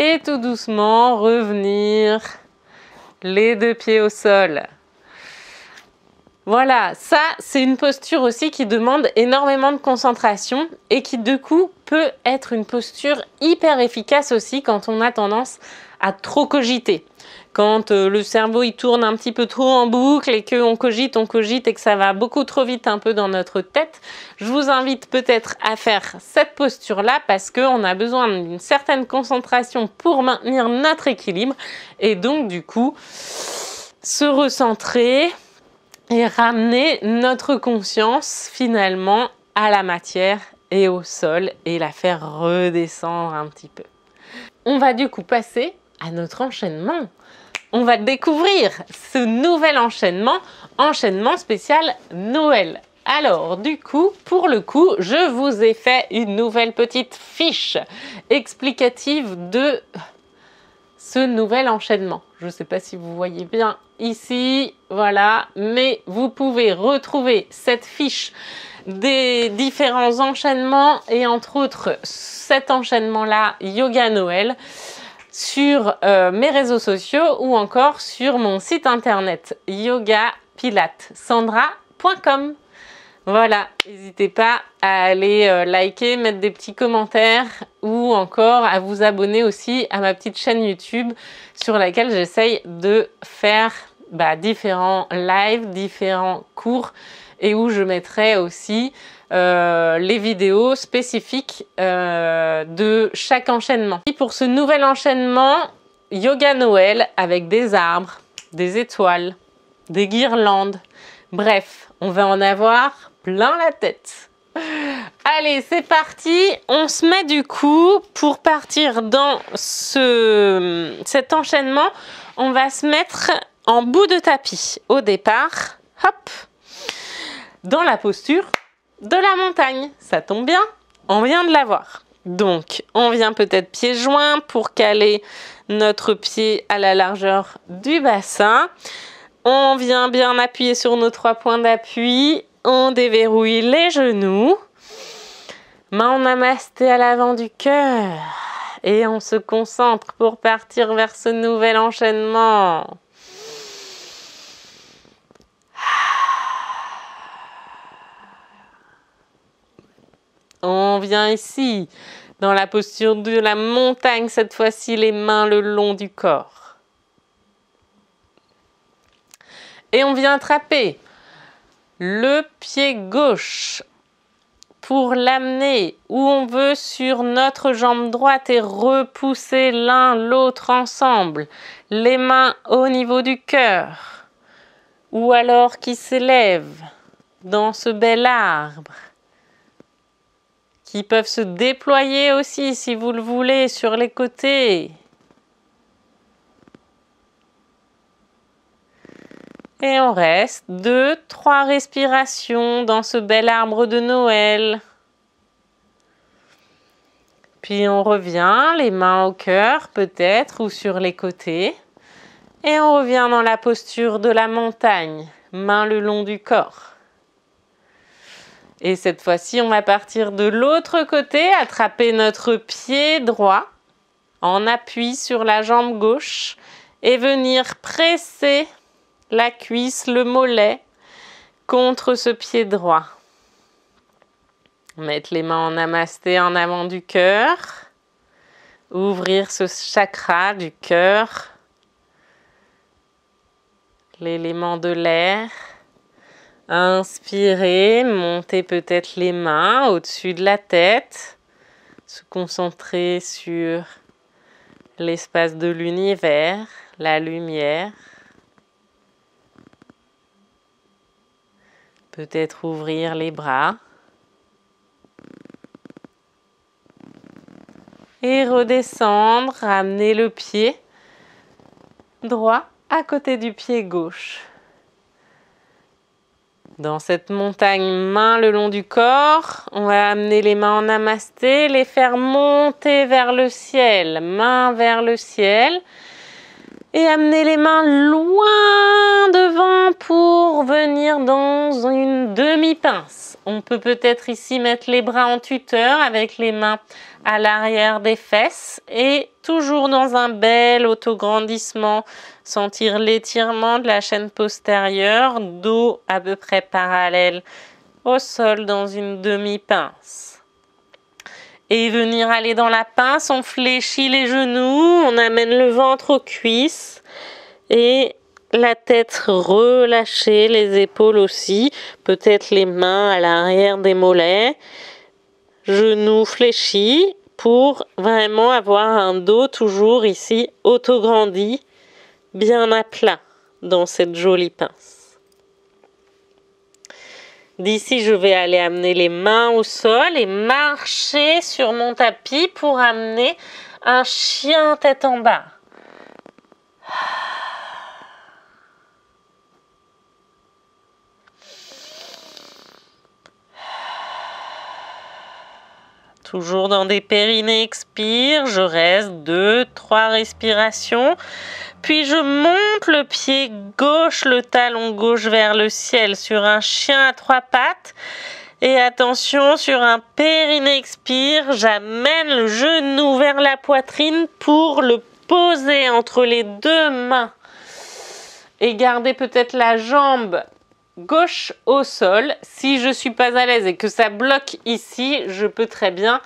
Et tout doucement, revenir les 2 pieds au sol. Voilà, ça c'est une posture aussi qui demande énormément de concentration et qui du coup peut être une posture hyper efficace aussi quand on a tendance à trop cogiter. Quand le cerveau il tourne un petit peu trop en boucle et qu'on cogite et que ça va beaucoup trop vite un peu dans notre tête, je vous invite peut-être à faire cette posture-là parce qu'on a besoin d'une certaine concentration pour maintenir notre équilibre et donc du coup se recentrer et ramener notre conscience finalement à la matière et au sol et la faire redescendre un petit peu. On va du coup passer à notre enchaînement. On va découvrir ce nouvel enchaînement spécial Noël. Alors du coup, pour le coup, je vous ai fait une nouvelle petite fiche explicative de ce nouvel enchaînement. Je ne sais pas si vous voyez bien ici, voilà, mais vous pouvez retrouver cette fiche des différents enchaînements et entre autres cet enchaînement-là, Yoga Noël, sur mes réseaux sociaux ou encore sur mon site internet yogapilatesandra.com. Voilà, n'hésitez pas à aller liker, mettre des petits commentaires ou encore à vous abonner aussi à ma petite chaîne YouTube sur laquelle j'essaye de faire différents lives, différents cours et où je mettrai aussi les vidéos spécifiques de chaque enchaînement. Et pour ce nouvel enchaînement, Yoga Noël avec des arbres, des étoiles, des guirlandes, bref, on va en avoir plein la tête. Allez, c'est parti. On se met du coup, pour partir dans cet enchaînement, on va se mettre en bout de tapis. Au départ, hop, dans la posture de la montagne. Ça tombe bien, on vient de la voir. Donc, on vient peut-être pieds joints pour caler notre pied à la largeur du bassin. On vient bien appuyer sur nos 3 points d'appui. On déverrouille les genoux. Main en namasté à l'avant du cœur. Et on se concentre pour partir vers ce nouvel enchaînement. On vient ici, dans la posture de la montagne, cette fois-ci les mains le long du corps. Et on vient attraper le pied gauche pour l'amener où on veut sur notre jambe droite et repousser l'un l'autre ensemble. Les mains au niveau du cœur ou alors qui s'élèvent dans ce bel arbre. Qui peuvent se déployer aussi si vous le voulez sur les côtés. Et on reste 2-3 respirations dans ce bel arbre de Noël. Puis on revient, les mains au cœur peut-être ou sur les côtés. Et on revient dans la posture de la montagne, mains le long du corps. Et cette fois-ci, on va partir de l'autre côté, attraper notre pied droit en appui sur la jambe gauche et venir presser la cuisse, le mollet contre ce pied droit. Mettre les mains en namasté en avant du cœur. Ouvrir ce chakra du cœur. L'élément de l'air. Inspirez, montez peut-être les mains au-dessus de la tête. Se concentrer sur l'espace de l'univers, la lumière. Peut-être ouvrir les bras. Et redescendre, ramener le pied droit à côté du pied gauche. Dans cette montagne, main le long du corps, on va amener les mains en namasté, les faire monter vers le ciel, main vers le ciel. Et amener les mains loin devant pour venir dans une demi-pince. On peut peut-être ici mettre les bras en tuteur avec les mains à l'arrière des fesses et toujours dans un bel autograndissement. Sentir l'étirement de la chaîne postérieure, dos à peu près parallèle au sol dans une demi-pince. Et venir aller dans la pince, on fléchit les genoux, on amène le ventre aux cuisses et la tête relâchée, les épaules aussi, peut-être les mains à l'arrière des mollets, genoux fléchis pour vraiment avoir un dos toujours ici autograndi, bien à plat dans cette jolie pince. D'ici, je vais aller amener les mains au sol et marcher sur mon tapis pour amener un chien tête en bas. Toujours dans des périnées expire, je reste 2-3 respirations. Puis je monte le pied gauche, le talon gauche vers le ciel sur un chien à 3 pattes. Et attention, sur un périnée expire, j'amène le genou vers la poitrine pour le poser entre les deux mains. Et garder peut-être la jambe gauche au sol. Si je ne suis pas à l'aise et que ça bloque ici, je peux très bien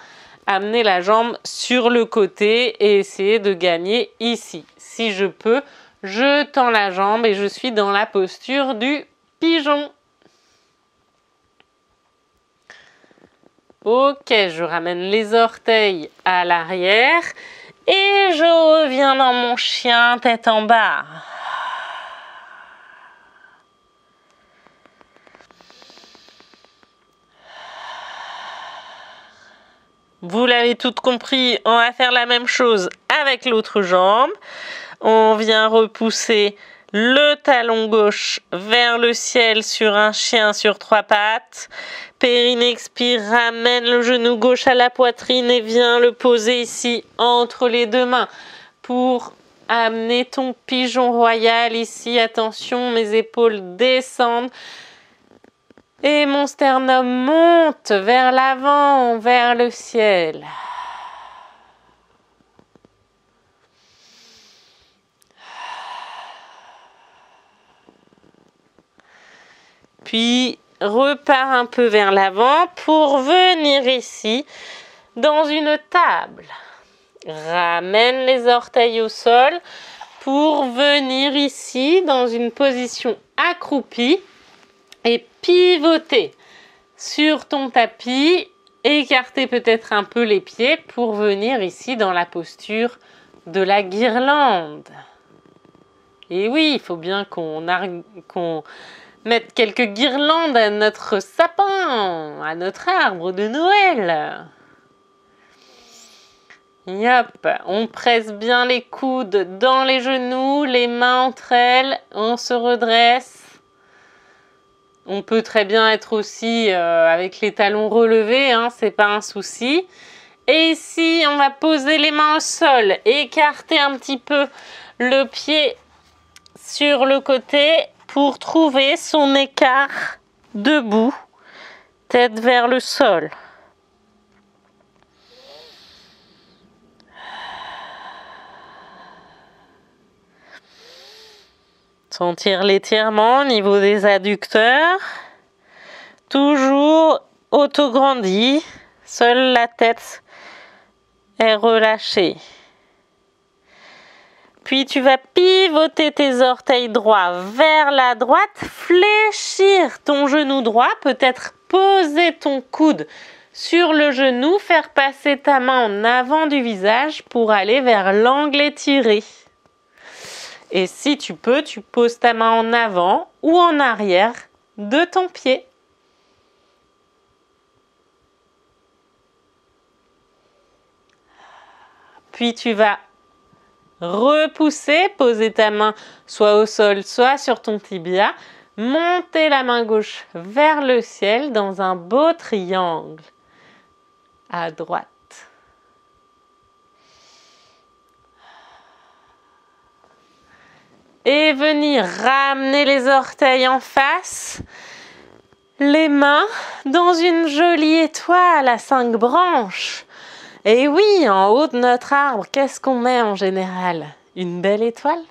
amener la jambe sur le côté et essayer de gagner ici. Si je peux, je tends la jambe et je suis dans la posture du pigeon. Ok, je ramène les orteils à l'arrière et je reviens dans mon chien tête en bas. Vous l'avez tout compris, on va faire la même chose avec l'autre jambe. On vient repousser le talon gauche vers le ciel sur un chien sur 3 pattes. Périnée expire, ramène le genou gauche à la poitrine et viens le poser ici entre les deux mains pour amener ton pigeon royal ici. Attention, mes épaules descendent. Et mon sternum monte vers l'avant, vers le ciel. Puis repars un peu vers l'avant pour venir ici dans une table. Ramène les orteils au sol pour venir ici dans une position accroupie. Et pivoter sur ton tapis, écarter peut-être un peu les pieds pour venir ici dans la posture de la guirlande. Et oui, il faut bien qu'on mette quelques guirlandes à notre sapin, à notre arbre de Noël. Yop, on presse bien les coudes dans les genoux, les mains entre elles, on se redresse. On peut très bien être aussi avec les talons relevés, hein, c'est pas un souci. Et ici, on va poser les mains au sol, écarter un petit peu le pied sur le côté pour trouver son écart debout, tête vers le sol. Sentir l'étirement au niveau des adducteurs. Toujours autograndit, seule la tête est relâchée. Puis tu vas pivoter tes orteils droits vers la droite, fléchir ton genou droit, peut-être poser ton coude sur le genou, faire passer ta main en avant du visage pour aller vers l'angle étiré. Et si tu peux, tu poses ta main en avant ou en arrière de ton pied. Puis tu vas repousser, poser ta main soit au sol, soit sur ton tibia, monter la main gauche vers le ciel dans un beau triangle à droite. Et venir ramener les orteils en face, les mains dans une jolie étoile à 5 branches. Et oui, en haut de notre arbre, qu'est-ce qu'on met en général? Une belle étoile.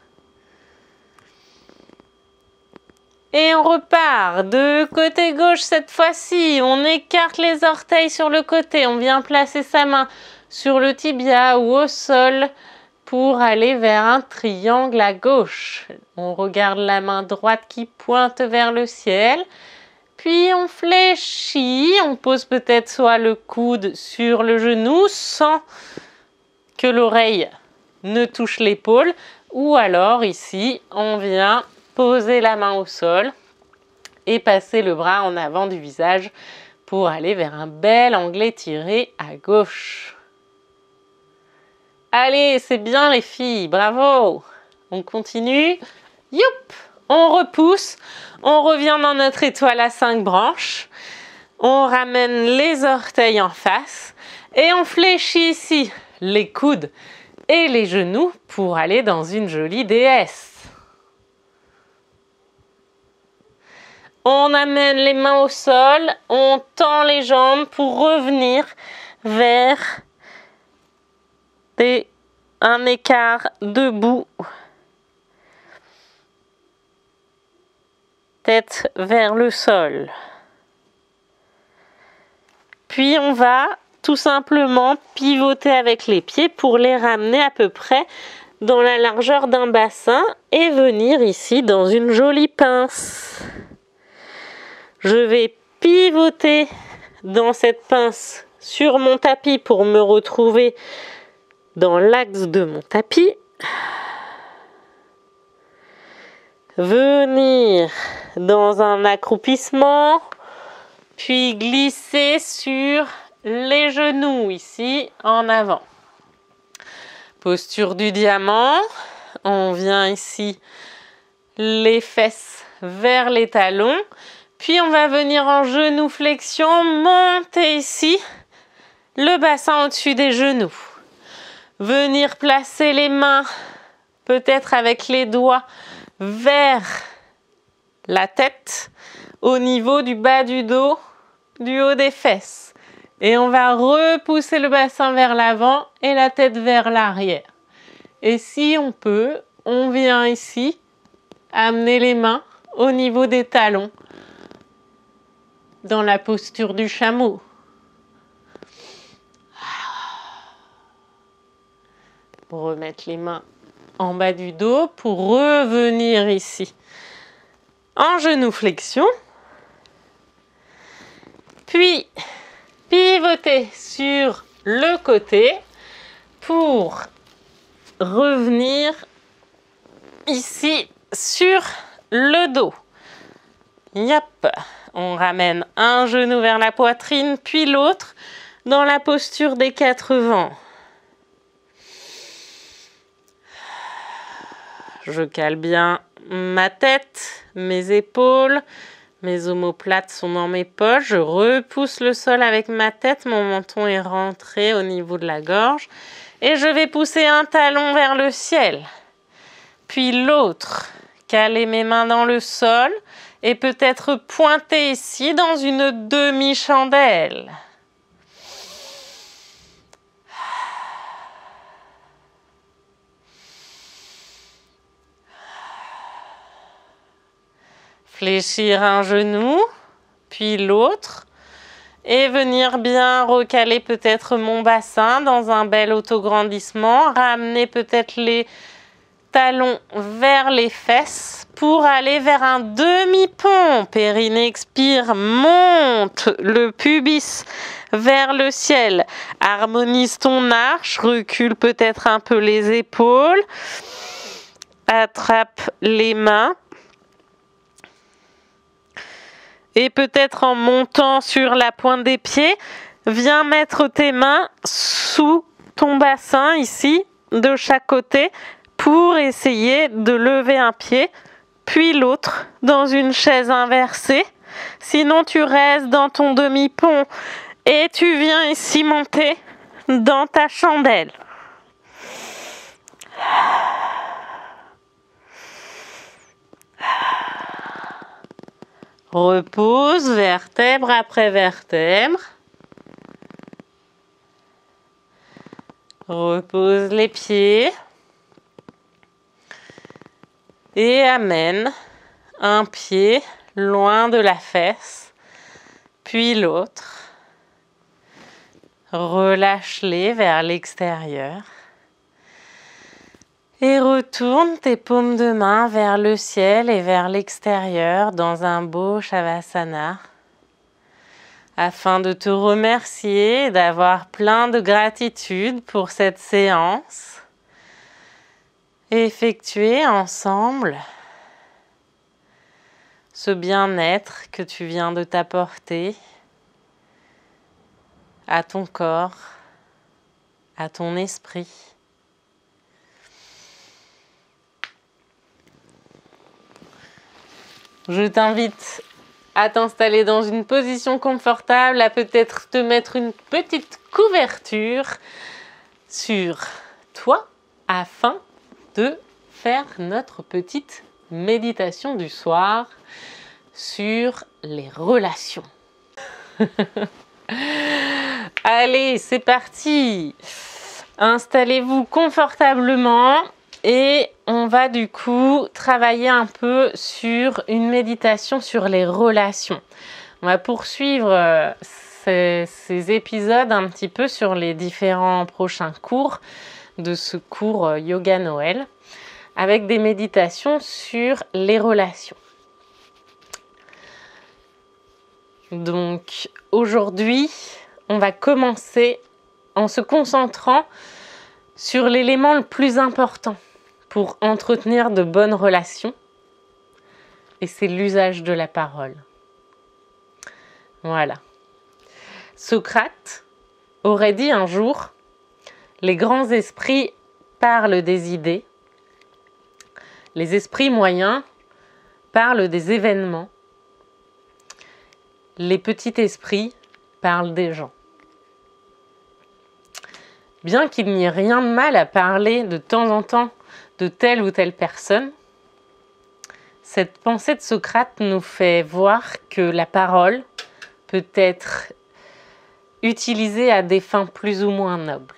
Et on repart de côté gauche cette fois-ci. On écarte les orteils sur le côté. On vient placer sa main sur le tibia ou au sol pour aller vers un triangle à gauche. On regarde la main droite qui pointe vers le ciel. Puis on fléchit, on pose peut-être soit le coude sur le genou sans que l'oreille ne touche l'épaule, ou alors ici, on vient poser la main au sol et passer le bras en avant du visage pour aller vers un bel angle étiré à gauche. Allez, c'est bien les filles, bravo! On continue. Youp! On repousse, on revient dans notre étoile à 5 branches, on ramène les orteils en face et on fléchit ici les coudes et les genoux pour aller dans une jolie déesse. On amène les mains au sol, on tend les jambes pour revenir vers un écart debout. Tête vers le sol. Puis on va tout simplement pivoter avec les pieds pour les ramener à peu près dans la largeur d'un bassin et venir ici dans une jolie pince. Je vais pivoter dans cette pince sur mon tapis pour me retrouver dans l'axe de mon tapis. Venir dans un accroupissement, puis glisser sur les genoux ici en avant. Posture du diamant, on vient ici les fesses vers les talons, puis on va venir en genou flexion, monter ici le bassin au-dessus des genoux. Venir placer les mains, peut-être avec les doigts, vers la tête, au niveau du bas du dos, du haut des fesses. Et on va repousser le bassin vers l'avant et la tête vers l'arrière. Et si on peut, on vient ici amener les mains au niveau des talons, dans la posture du chameau. Pour remettre les mains en bas du dos pour revenir ici en genou flexion, puis pivoter sur le côté pour revenir ici sur le dos. Yep. On ramène un genou vers la poitrine puis l'autre dans la posture des 4 vents. Je cale bien ma tête, mes épaules, mes omoplates sont dans mes poches. Je repousse le sol avec ma tête, mon menton est rentré au niveau de la gorge. Et je vais pousser un talon vers le ciel. Puis l'autre, caler mes mains dans le sol et peut-être pointer ici dans une demi-chandelle. Fléchir un genou, puis l'autre, et venir bien recaler peut-être mon bassin dans un bel autograndissement, ramener peut-être les talons vers les fesses pour aller vers un demi-pont. Périnée expire, monte le pubis vers le ciel. Harmonise ton arche, recule peut-être un peu les épaules, attrape les mains. Et peut-être en montant sur la pointe des pieds, viens mettre tes mains sous ton bassin ici, de chaque côté, pour essayer de lever un pied, puis l'autre dans une chaise inversée. Sinon, tu restes dans ton demi-pont et tu viens ici monter dans ta chandelle. Repose vertèbre après vertèbre. Repose les pieds. Et amène un pied loin de la fesse, puis l'autre. Relâche-les vers l'extérieur. Et retourne tes paumes de main vers le ciel et vers l'extérieur dans un beau Shavasana afin de te remercier d'avoir plein de gratitude pour cette séance. Effectuer ensemble ce bien-être que tu viens de t'apporter à ton corps, à ton esprit. Je t'invite à t'installer dans une position confortable, à peut-être te mettre une petite couverture sur toi afin de faire notre petite méditation du soir sur les relations. Allez, c'est parti! Installez-vous confortablement. Et on va du coup travailler un peu sur une méditation sur les relations. On va poursuivre ces épisodes un petit peu sur les différents prochains cours de ce cours Yoga Noël avec des méditations sur les relations. Donc aujourd'hui, on va commencer en se concentrant sur l'élément le plus important pour entretenir de bonnes relations, et c'est l'usage de la parole. Voilà. Socrate aurait dit un jour, les grands esprits parlent des idées, les esprits moyens parlent des événements, les petits esprits parlent des gens. Bien qu'il n'y ait rien de mal à parler de temps en temps de telle ou telle personne, cette pensée de Socrate nous fait voir que la parole peut être utilisée à des fins plus ou moins nobles.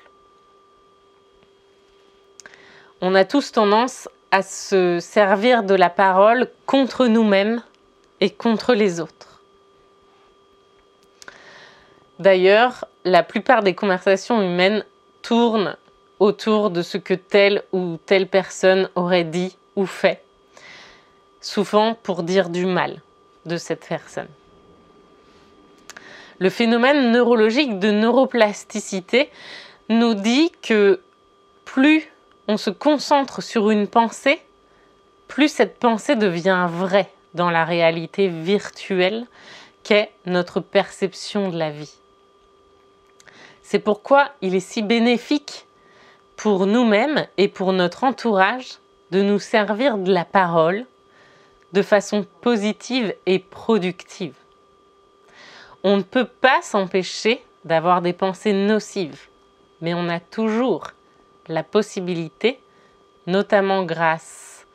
On a tous tendance à se servir de la parole contre nous-mêmes et contre les autres. D'ailleurs, la plupart des conversations humaines tournent autour de ce que telle ou telle personne aurait dit ou fait, souvent pour dire du mal de cette personne. Le phénomène neurologique de neuroplasticité nous dit que plus on se concentre sur une pensée, plus cette pensée devient vraie dans la réalité virtuelle qu'est notre perception de la vie. C'est pourquoi il est si bénéfique pour nous-mêmes et pour notre entourage de nous servir de la parole de façon positive et productive. On ne peut pas s'empêcher d'avoir des pensées nocives, mais on a toujours la possibilité, notamment grâce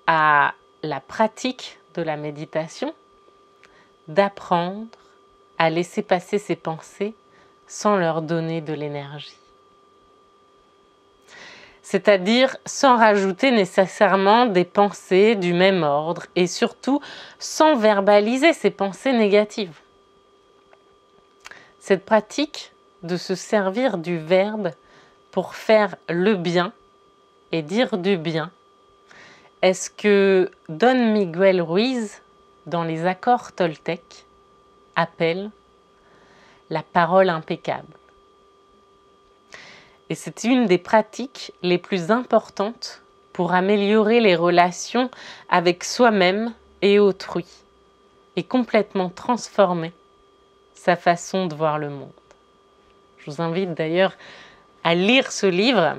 à la pratique de la méditation, d'apprendre à laisser passer ses pensées sans leur donner de l'énergie. C'est-à-dire sans rajouter nécessairement des pensées du même ordre et surtout sans verbaliser ces pensées négatives. Cette pratique de se servir du verbe pour faire le bien et dire du bien est ce que Don Miguel Ruiz, dans les accords toltèques, appelle la parole impeccable. Et c'est une des pratiques les plus importantes pour améliorer les relations avec soi-même et autrui, et complètement transformer sa façon de voir le monde. Je vous invite d'ailleurs à lire ce livre,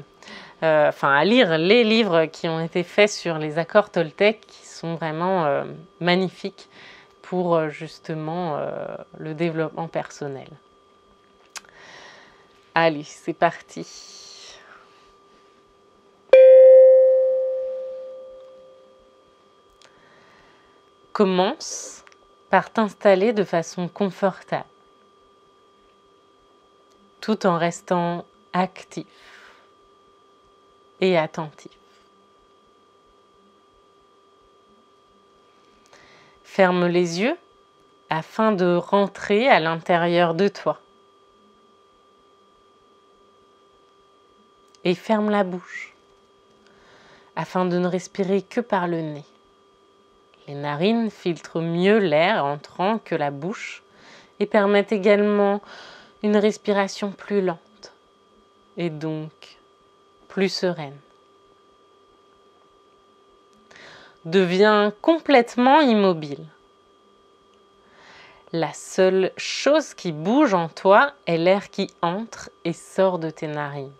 à lire les livres qui ont été faits sur les accords toltèques, qui sont vraiment magnifiques pour justement le développement personnel. Allez, c'est parti. Commence par t'installer de façon confortable, tout en restant actif et attentif. Ferme les yeux afin de rentrer à l'intérieur de toi. Et ferme la bouche afin de ne respirer que par le nez. Les narines filtrent mieux l'air entrant que la bouche et permettent également une respiration plus lente et donc plus sereine. Deviens complètement immobile. La seule chose qui bouge en toi est l'air qui entre et sort de tes narines.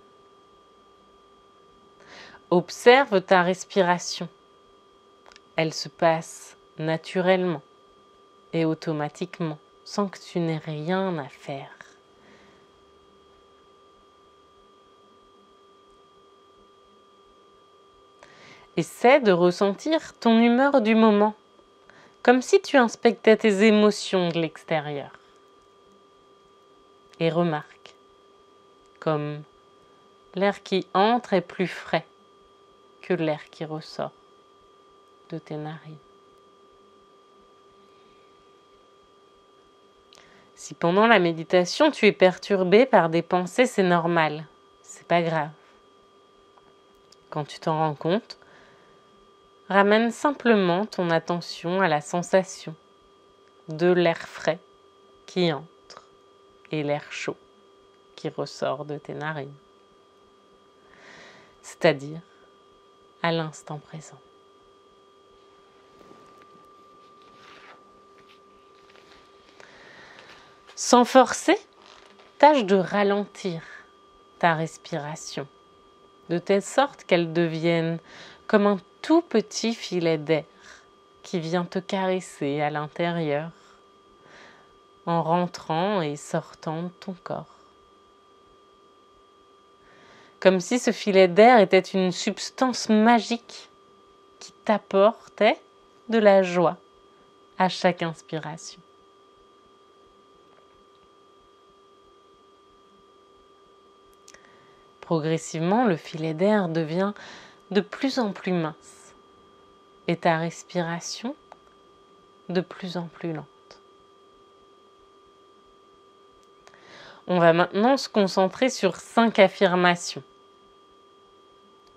Observe ta respiration. Elle se passe naturellement et automatiquement, sans que tu n'aies rien à faire. Essaie de ressentir ton humeur du moment, comme si tu inspectais tes émotions de l'extérieur. Et remarque, comme l'air qui entre est plus frais que l'air qui ressort de tes narines. Si pendant la méditation tu es perturbé par des pensées, c'est normal, c'est pas grave. Quand tu t'en rends compte, ramène simplement ton attention à la sensation de l'air frais qui entre et l'air chaud qui ressort de tes narines, c'est-à-dire à l'instant présent. Sans forcer, tâche de ralentir ta respiration, de telle sorte qu'elle devienne comme un tout petit filet d'air qui vient te caresser à l'intérieur en rentrant et sortant de ton corps. Comme si ce filet d'air était une substance magique qui t'apportait de la joie à chaque inspiration. Progressivement, le filet d'air devient de plus en plus mince et ta respiration de plus en plus lente. On va maintenant se concentrer sur 5 affirmations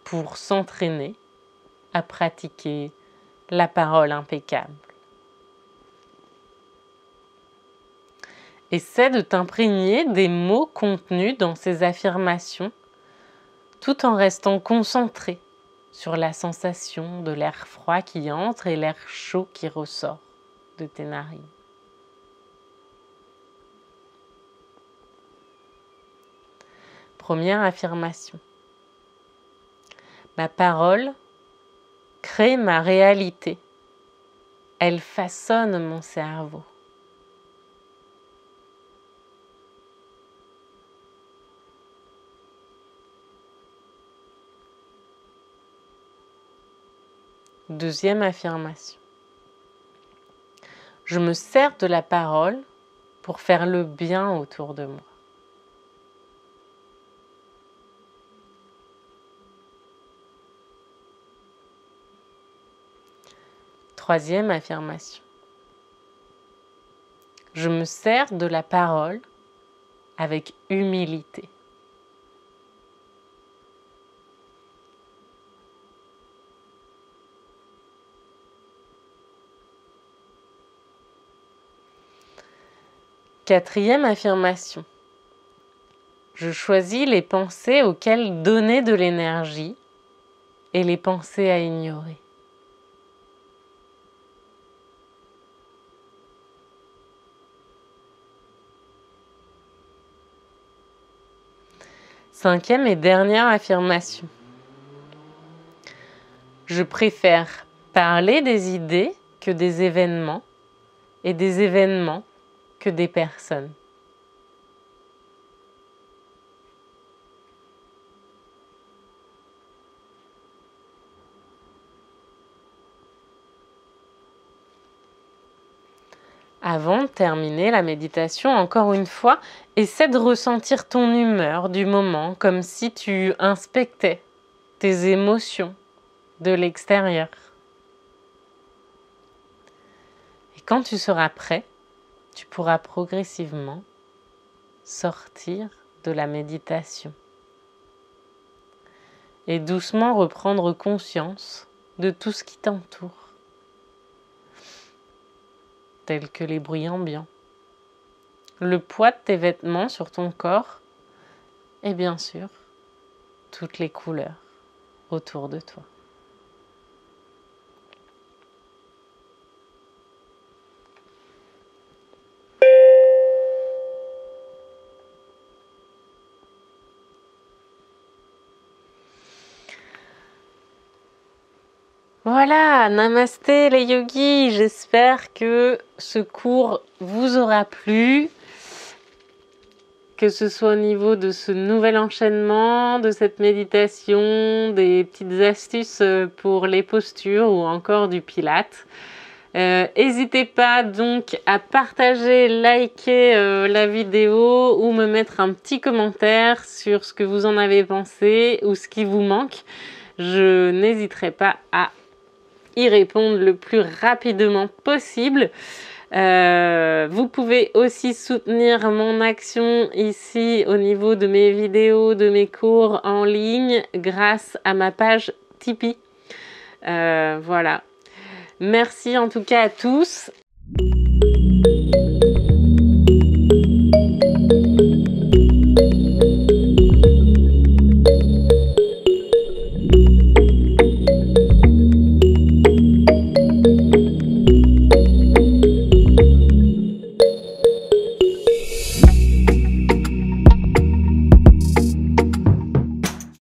pour s'entraîner à pratiquer la parole impeccable. Essaie de t'imprégner des mots contenus dans ces affirmations tout en restant concentré sur la sensation de l'air froid qui entre et l'air chaud qui ressort de tes narines. Première affirmation. Ma parole crée ma réalité. Elle façonne mon cerveau. Deuxième affirmation. Je me sers de la parole pour faire le bien autour de moi. Troisième affirmation. Je me sers de la parole avec humilité. Quatrième affirmation. Je choisis les pensées auxquelles donner de l'énergie et les pensées à ignorer. Cinquième et dernière affirmation. Je préfère parler des idées que des événements et des événements que des personnes. Avant de terminer la méditation, encore une fois, essaie de ressentir ton humeur du moment comme si tu inspectais tes émotions de l'extérieur. Et quand tu seras prêt, tu pourras progressivement sortir de la méditation et doucement reprendre conscience de tout ce qui t'entoure, tels que les bruits ambiants, le poids de tes vêtements sur ton corps et bien sûr, toutes les couleurs autour de toi. Voilà, namasté les yogis, j'espère que ce cours vous aura plu, que ce soit au niveau de ce nouvel enchaînement, de cette méditation, des petites astuces pour les postures ou encore du pilate. N'hésitez pas donc à partager, liker la vidéo ou me mettre un petit commentaire sur ce que vous en avez pensé ou ce qui vous manque. Je n'hésiterai pas à y répondre le plus rapidement possible. Vous pouvez aussi soutenir mon action ici au niveau de mes vidéos, de mes cours en ligne grâce à ma page Tipeee. Voilà. Merci en tout cas à tous.